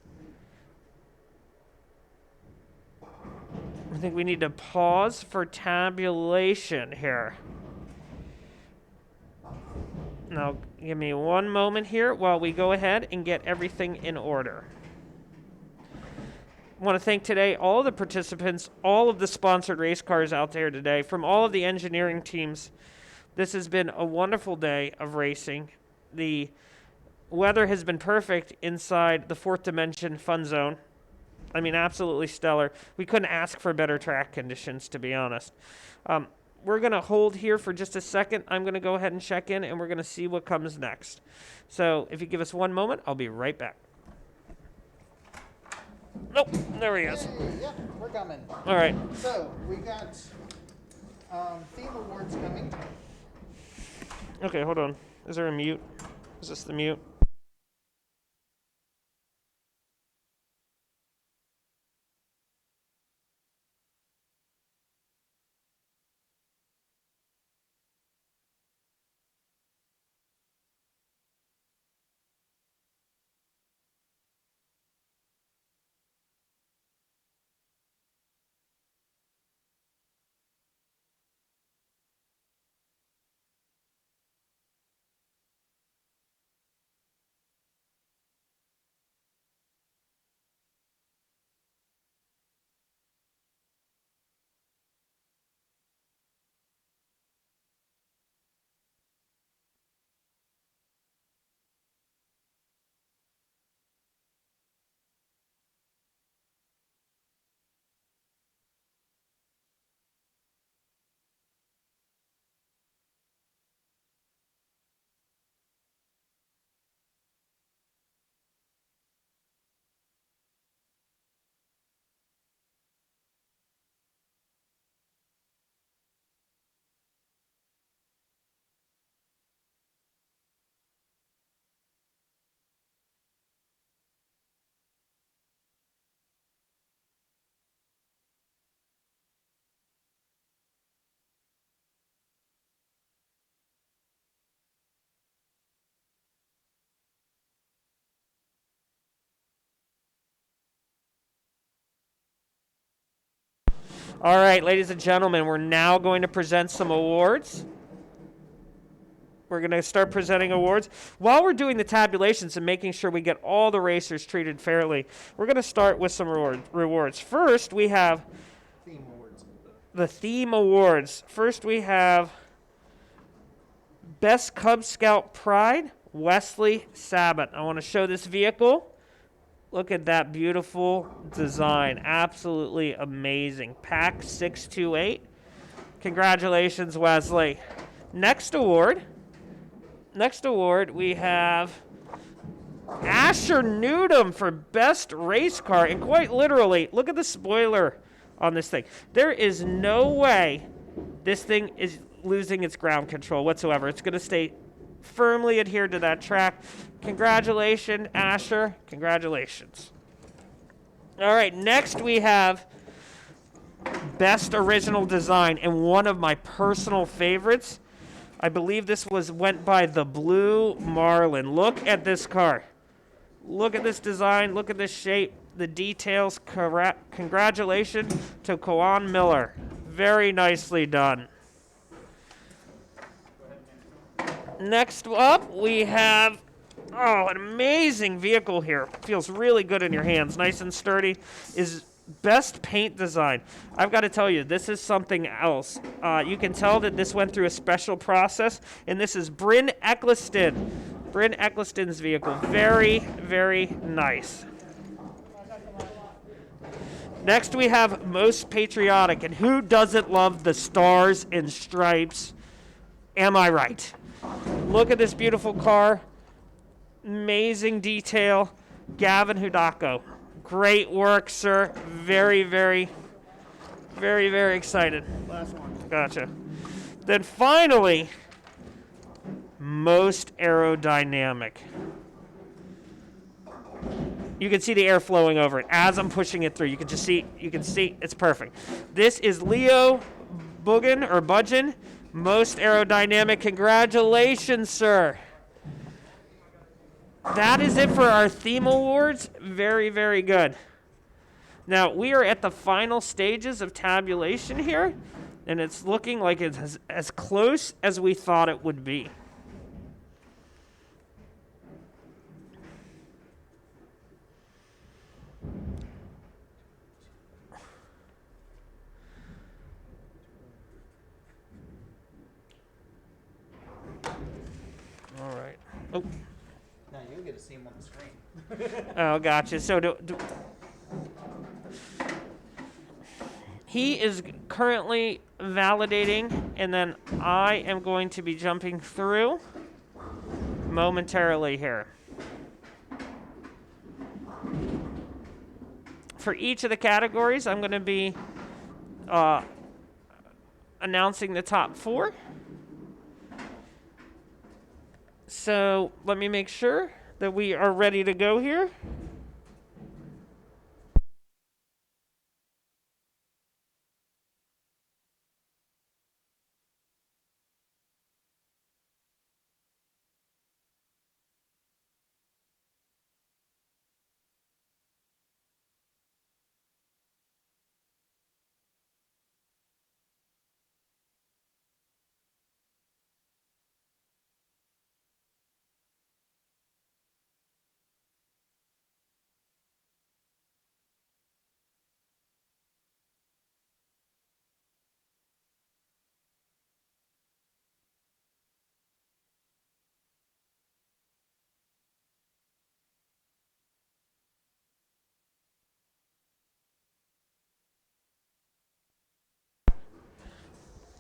think we need to pause for tabulation here. Now, give me one moment here while we go ahead and get everything in order. I want to thank today all of the participants, all of the sponsored race cars out there today, from all of the engineering teams. This has been a wonderful day of racing. The weather has been perfect inside the fourth dimension fun zone. I mean, absolutely stellar. We couldn't ask for better track conditions, to be honest. We're going to hold here for just a second. I'm going to go ahead and check in, and we're going to see what comes next. So if you give us one moment, I'll be right back. Nope, there he is. Hey, yep, we're coming. All right. So we got theme awards coming. Okay, hold on. Is there a mute? Is this the mute? All right, ladies and gentlemen, we're now going to present some awards. We're going to start presenting awards. While we're doing the tabulations and making sure we get all the racers treated fairly, we're going to start with some rewards. First, we have Theme awards. the theme awards. First, we have Best Cub Scout Pride, Wesley Sabat. I want to show this vehicle. Look at that beautiful design. Absolutely amazing. Pack 628. Congratulations, Wesley. Next award, we have Asher Newdom for Best Race Car. And quite literally, look at the spoiler on this thing. There is no way this thing is losing its ground control whatsoever. It's going to stay firmly adhered to that track. Congratulations, Asher. Congratulations. All right, next we have Best Original Design, and one of my personal favorites. I believe this went by the Blue Marlin. Look at this car. Look at this design. Look at this shape. The details. Congratulations to Kawan Miller. Very nicely done. Next up, we have, an amazing vehicle here. Feels really good in your hands. Nice and sturdy. Is Best Paint Design. I've got to tell you, this is something else. You can tell that this went through a special process, and this is Bryn Eccleston. Bryn Eccleston's vehicle. Very, very nice. Next, we have Most Patriotic, and who doesn't love the stars and stripes? Am I right? Look at this beautiful car. Amazing detail. Gavin Hudako. Great work, sir. Very, very, very, very excited. Last one. Gotcha. Then finally, Most Aerodynamic. You can see the air flowing over it as I'm pushing it through. You can see it's perfect. This is Leo Budgeon, Most Aerodynamic. Congratulations, sir. That is it for our theme awards. Very, very good. Now, we are at the final stages of tabulation here, and it's looking like it's as close as we thought it would be. All right. Oh. Now you'll get to see him on the screen. Oh, gotcha. So he is currently validating, and then I am going to be jumping through momentarily here. For each of the categories, I'm going to be announcing the top 4. So let me make sure that we are ready to go here.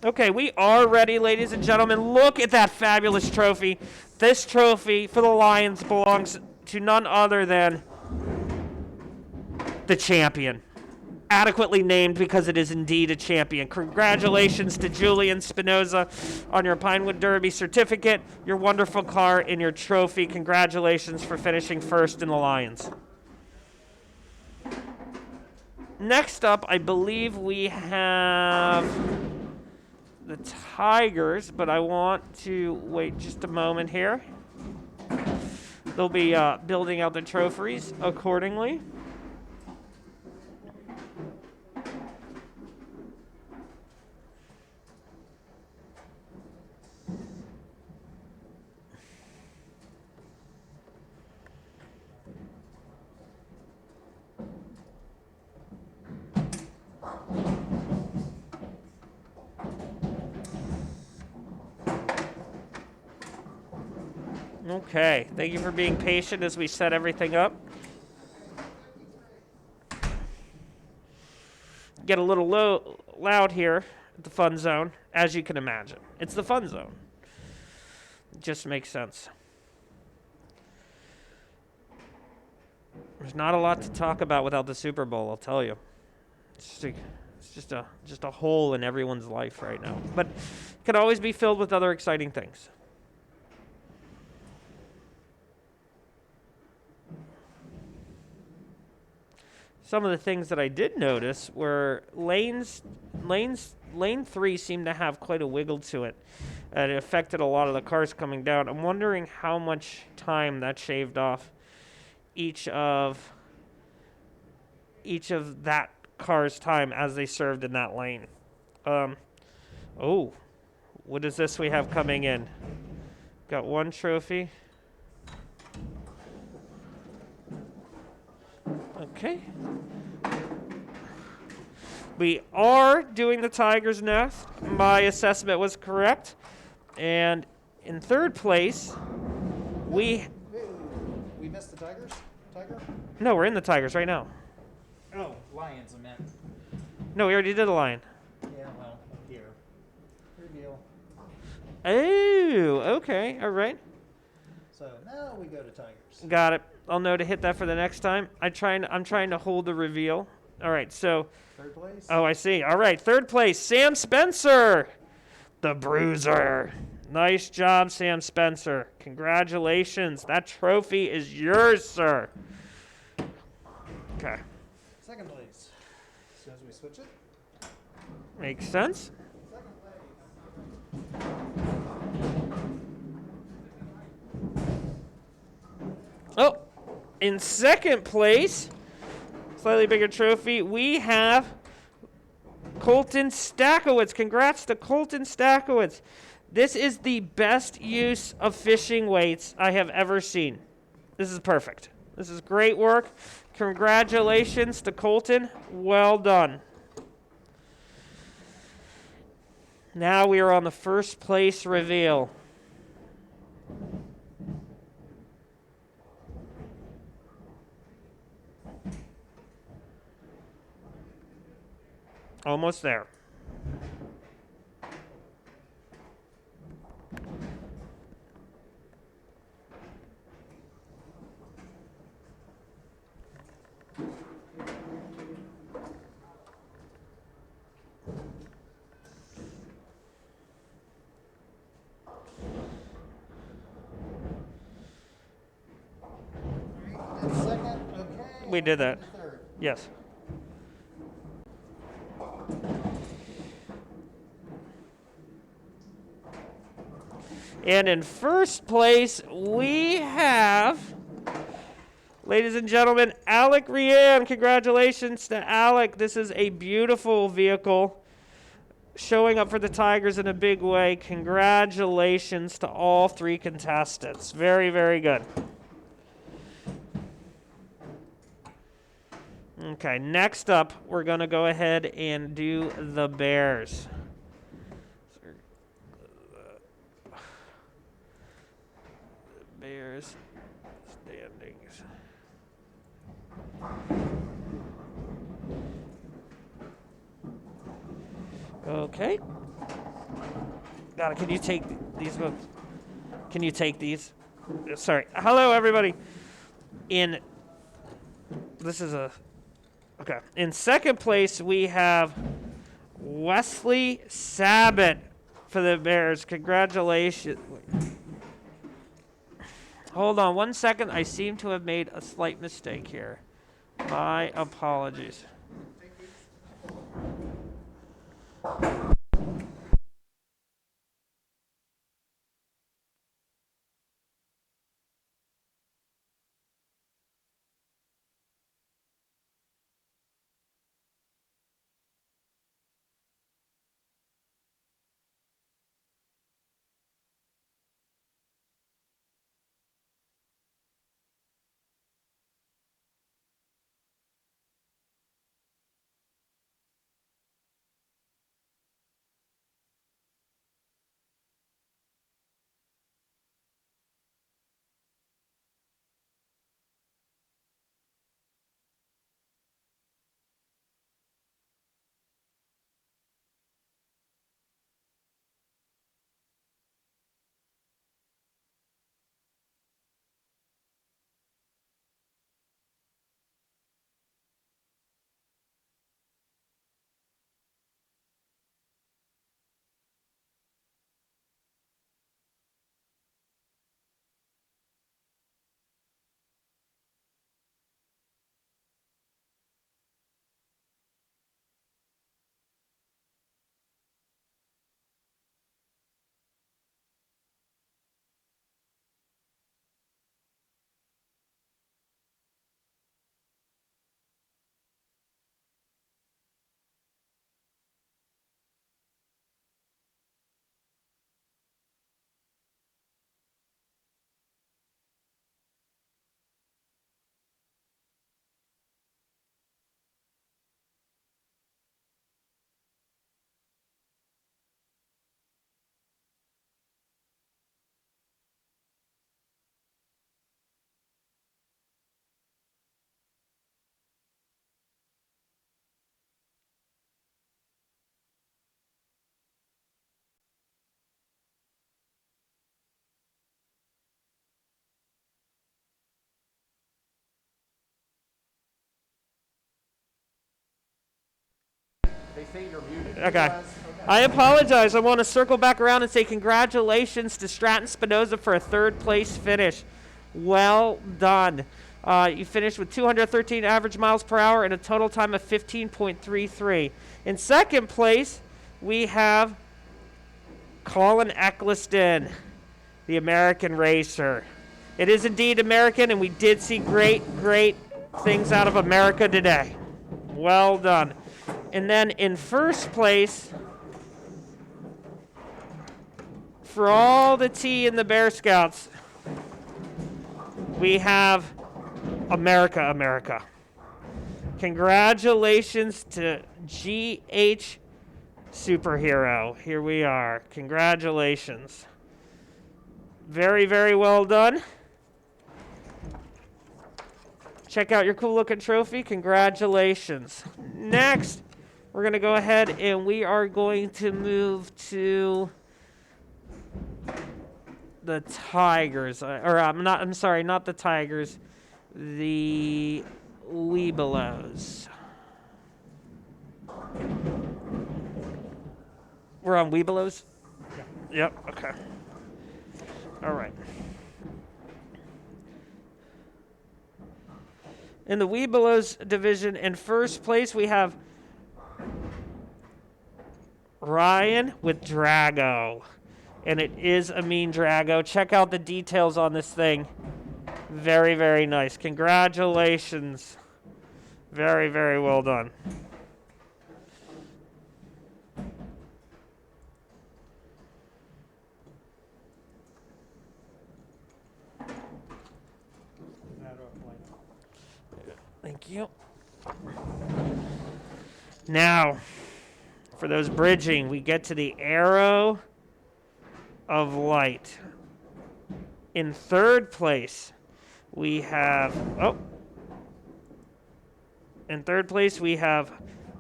Okay, we are ready, ladies and gentlemen. Look at that fabulous trophy. This trophy for the Lions belongs to none other than the champion. Adequately named because it is indeed a champion. Congratulations to Julian Spinoza on your Pinewood Derby certificate, your wonderful car, and your trophy. Congratulations for finishing first in the Lions. Next up, I believe we have the Tigers, but I want to wait just a moment here. They'll be building out the trophies accordingly. Okay, thank you for being patient as we set everything up. Get a little loud here at the fun zone, as you can imagine. It's the fun zone. It just makes sense. There's not a lot to talk about without the Super Bowl, I'll tell you. It's just a hole in everyone's life right now. But it can always be filled with other exciting things. Some of the things that I did notice were lane 3 seemed to have quite a wiggle to it. And it affected a lot of the cars coming down. I'm wondering how much time that shaved off each of that car's time as they served in that lane. Oh, what is this we have coming in? Got one trophy. Okay. We are doing the Tiger's Nest. My assessment was correct. And in third place, we missed the Tigers? Tiger? No, we're in the Tigers right now. Oh, Lions, I meant. No, we already did the Lion. Yeah, well, here. Reveal. Oh, okay. All right. So now we go to Tigers. Got it. I'll know to hit that for the next time. I'm trying to hold the reveal. All right, so. Third place? Oh, I see. All right, third place, Sam Spencer, the Bruiser. Nice job, Sam Spencer. Congratulations. That trophy is yours, sir. Okay. Second place. As soon as we switch it. Makes sense. Second place. Oh, in second place, slightly bigger trophy. We have Colton Stakowitz. Congrats to Colton Stakowitz. This is the best use of fishing weights I have ever seen. This is perfect. This is great work. Congratulations to Colton. Well done. Now we are on the first place reveal. Almost there. Second, okay. We did that. Third. Yes. And in first place, we have, ladies and gentlemen, Alec Rian. Congratulations to Alec. This is a beautiful vehicle showing up for the Tigers in a big way. Congratulations to all three contestants. Very, very good. Okay, next up, we're going to go ahead and do the Bears. Bears standings. Okay. Can you take these ones? Can you take these? Sorry. Hello, everybody. Okay. In second place, we have Wesley Sabat for the Bears. Congratulations. Hold on 1 second. I seem to have made a slight mistake here. My apologies. They say you're muted. Okay. I apologize. I want to circle back around and say congratulations to Stratton Spinoza for a third place finish. Well done. You finished with 213 average miles per hour and a total time of 15.33. In second place, we have Colin Eccleston, the American racer. It is indeed American, and we did see great things out of America today. Well done. And then in first place, for all the tea in the Bear Scouts, we have America, America. Congratulations to GH Superhero. Here we are. Congratulations. Very, very well done. Check out your cool looking trophy. Congratulations. Next, we're going to go ahead and we are going to move to the Tigers. I'm sorry, not the Tigers. The Webelos. We're on Webelos? Yep, okay. All right. In the Webelos division, in first place, we have Ryan with Drago. And it is a mean Drago. Check out the details on this thing. Very, very nice. Congratulations. Very, very well done. Thank you. Now, for those bridging, we get to the Arrow of Light. In third place, we have,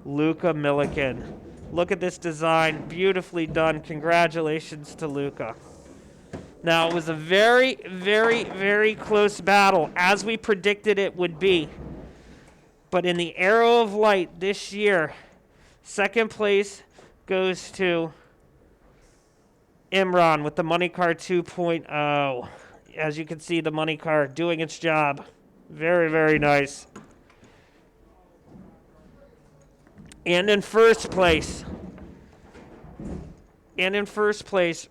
Luca Milliken. Look at this design, beautifully done. Congratulations to Luca. Now, it was a very, very, very close battle, as we predicted it would be. But in the Arrow of Light this year, second place goes to Imran with the Money Car 2.0. As you can see, the Money Car doing its job. Very, very nice. And in first place,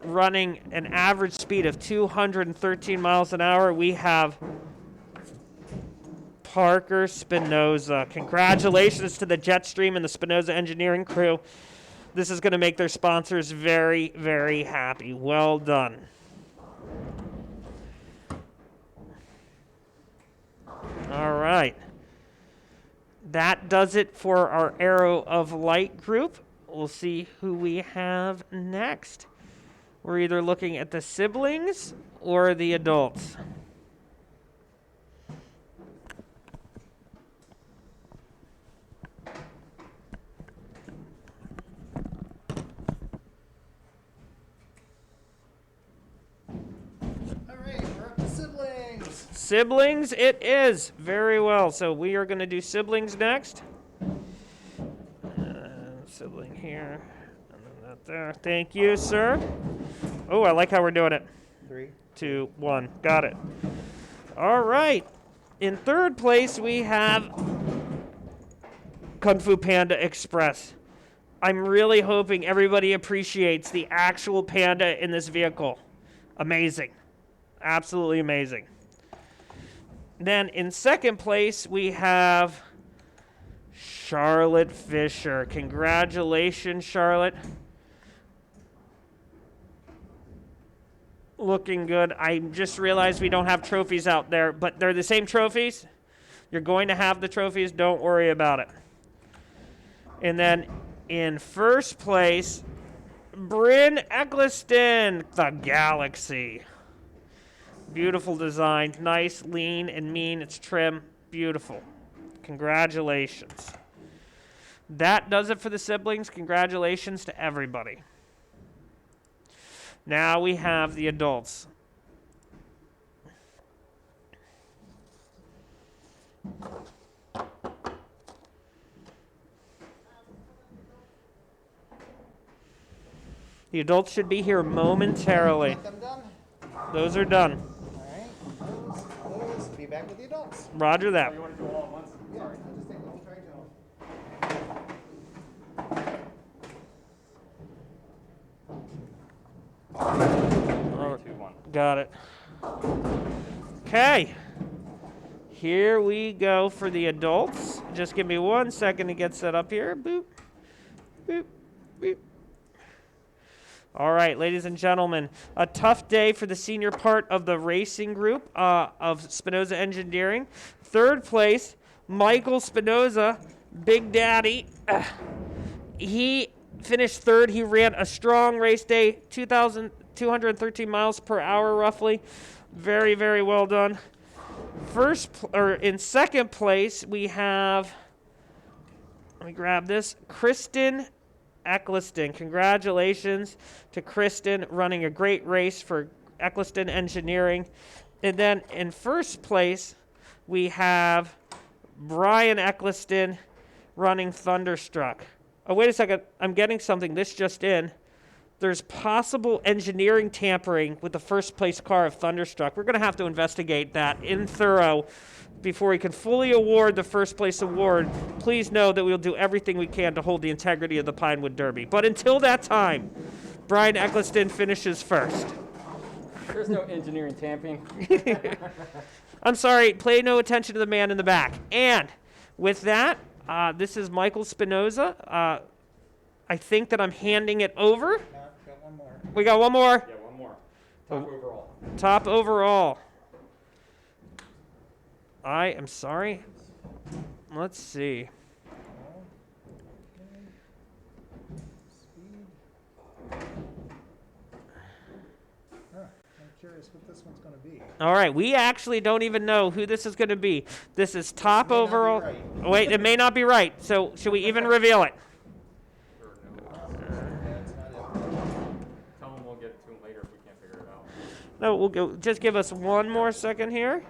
running an average speed of 213 miles an hour, we have Parker Spinoza. Congratulations to the Jetstream and the Spinoza engineering crew. This is going to make their sponsors very, very happy. Well done. All right. That does it for our Arrow of Light group. We'll see who we have next. We're either looking at the siblings or the adults. Siblings it is. Very well. So we are going to do siblings next. Sibling here. And then that there. Thank you, sir. Oh, I like how we're doing it. 3, 2, 1. Got it. All right. In third place, we have Kung Fu Panda Express. I'm really hoping everybody appreciates the actual panda in this vehicle. Amazing. Absolutely amazing. Then in second place, we have Charlotte Fisher. Congratulations, Charlotte. Looking good. I just realized we don't have trophies out there, but they're the same trophies. You're going to have the trophies. Don't worry about it. And then in first place, Bryn Eccleston, the Galaxy. Beautiful design. Nice, lean, and mean. It's trim. Beautiful. Congratulations. That does it for the siblings. Congratulations to everybody. Now we have the adults. The adults should be here momentarily. Get them done. Those are done. All right. Those. Be back with the adults. Roger that. You want to do all at once? Yeah. I'll just take the whole tray to them. Got it. Okay. Here we go for the adults. Just give me 1 second to get set up here. Boop, boop, boop. All right, ladies and gentlemen, a tough day for the senior part of the racing group of Spinoza Engineering. Third place, Michael Spinoza, Big Daddy. He finished third. He ran a strong race day, 2,213 miles per hour roughly. Very, very well done. In second place, we have, let me grab this, Kristen Eccleston. Congratulations to Kristen, running a great race for Eccleston Engineering. And then in first place, we have Brian Eccleston running Thunderstruck. Oh, wait a second. I'm getting something. This just in. There's possible engineering tampering with the first place car of Thunderstruck. We're going to have to investigate that in thorough before we can fully award the first place award. Please know that we'll do everything we can to hold the integrity of the Pinewood Derby. But until that time, Brian Eccleston finishes first. There's no engineering tampering. I'm sorry, pay no attention to the man in the back. And with that, this is Michael Spinoza. I think that I'm handing it over. Got one more. We got one more. Yeah, one more. Top overall. Top overall. I am sorry. Let's see. Speed. I'm curious what this one's going to be. All right, we actually don't even know who this is going to be. This is top may not be overall. right. Wait, it may not be right. So should we even reveal it? That's not it. Tell them we'll get it to them later if we can't figure it out. No, we'll go. Just give us one more second here.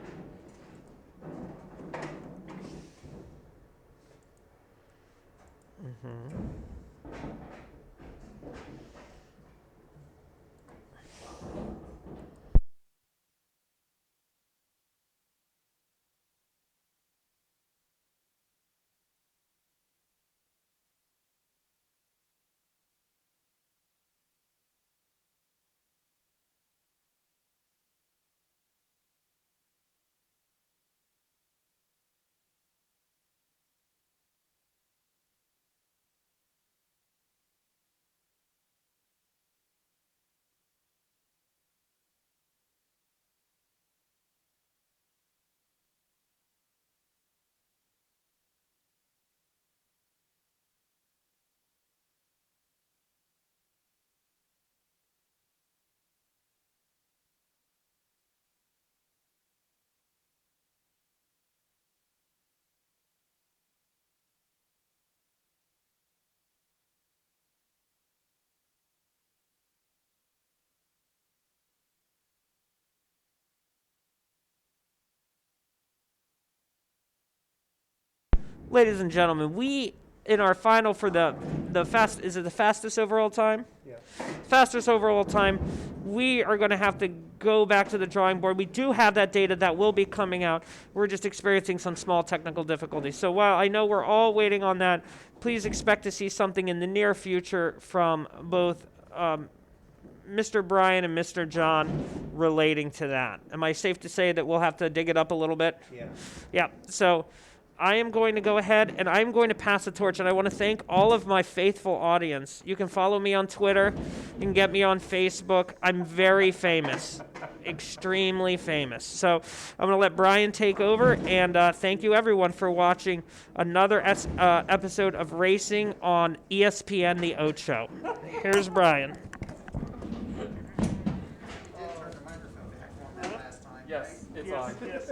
Ladies and gentlemen, we in our final for the fastest overall time? Yeah. Fastest overall time. We are going to have to go back to the drawing board. We do have that data that will be coming out. We're just experiencing some small technical difficulties. So while I know we're all waiting on that, please expect to see something in the near future from both Mr. Brian and Mr. John relating to that. Am I safe to say that we'll have to dig it up a little bit? Yeah. Yeah. So I am going to go ahead and I'm going to pass the torch, and I want to thank all of my faithful audience. You can follow me on Twitter. You can get me on Facebook. I'm very famous, extremely famous. So I'm going to let Brian take over, and thank you everyone for watching another episode of Racing on ESPN The Ocho. Here's Brian. You did turn the microphone back on that last time. Yes, it's on. Yes.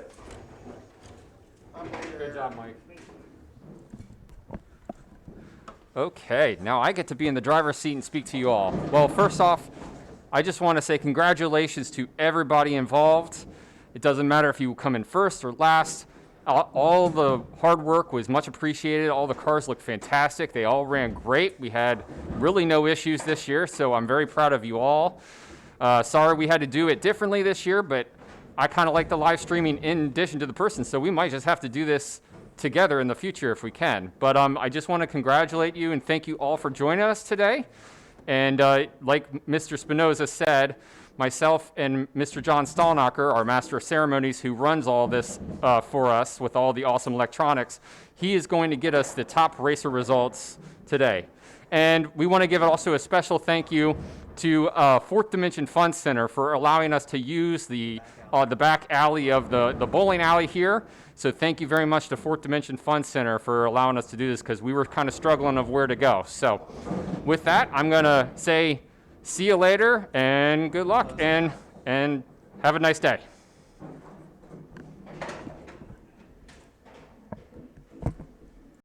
Good job, Mike. Okay, now I get to be in the driver's seat and speak to you all. Well, first off, I just want to say congratulations to everybody involved. It doesn't matter if you come in first or last. All the hard work was much appreciated. All the cars looked fantastic. They all ran great. We had really no issues this year, so I'm very proud of you all. Sorry we had to do it differently this year, but I kind of like the live streaming in addition to the person, so we might just have to do this together in the future if we can. But I just want to congratulate you and thank you all for joining us today. And like Mr. Spinoza said, myself and Mr. John Stallnacher, our master of ceremonies, who runs all this for us with all the awesome electronics, he is going to get us the top racer results today. And we want to give also a special thank you to Fourth Dimension Fun Center for allowing us to use the back alley of the bowling alley here. So thank you very much to Fourth Dimension Fun Center for allowing us to do this, because we were kind of struggling of where to go. So with that, I'm going to say see you later and good luck and have a nice day.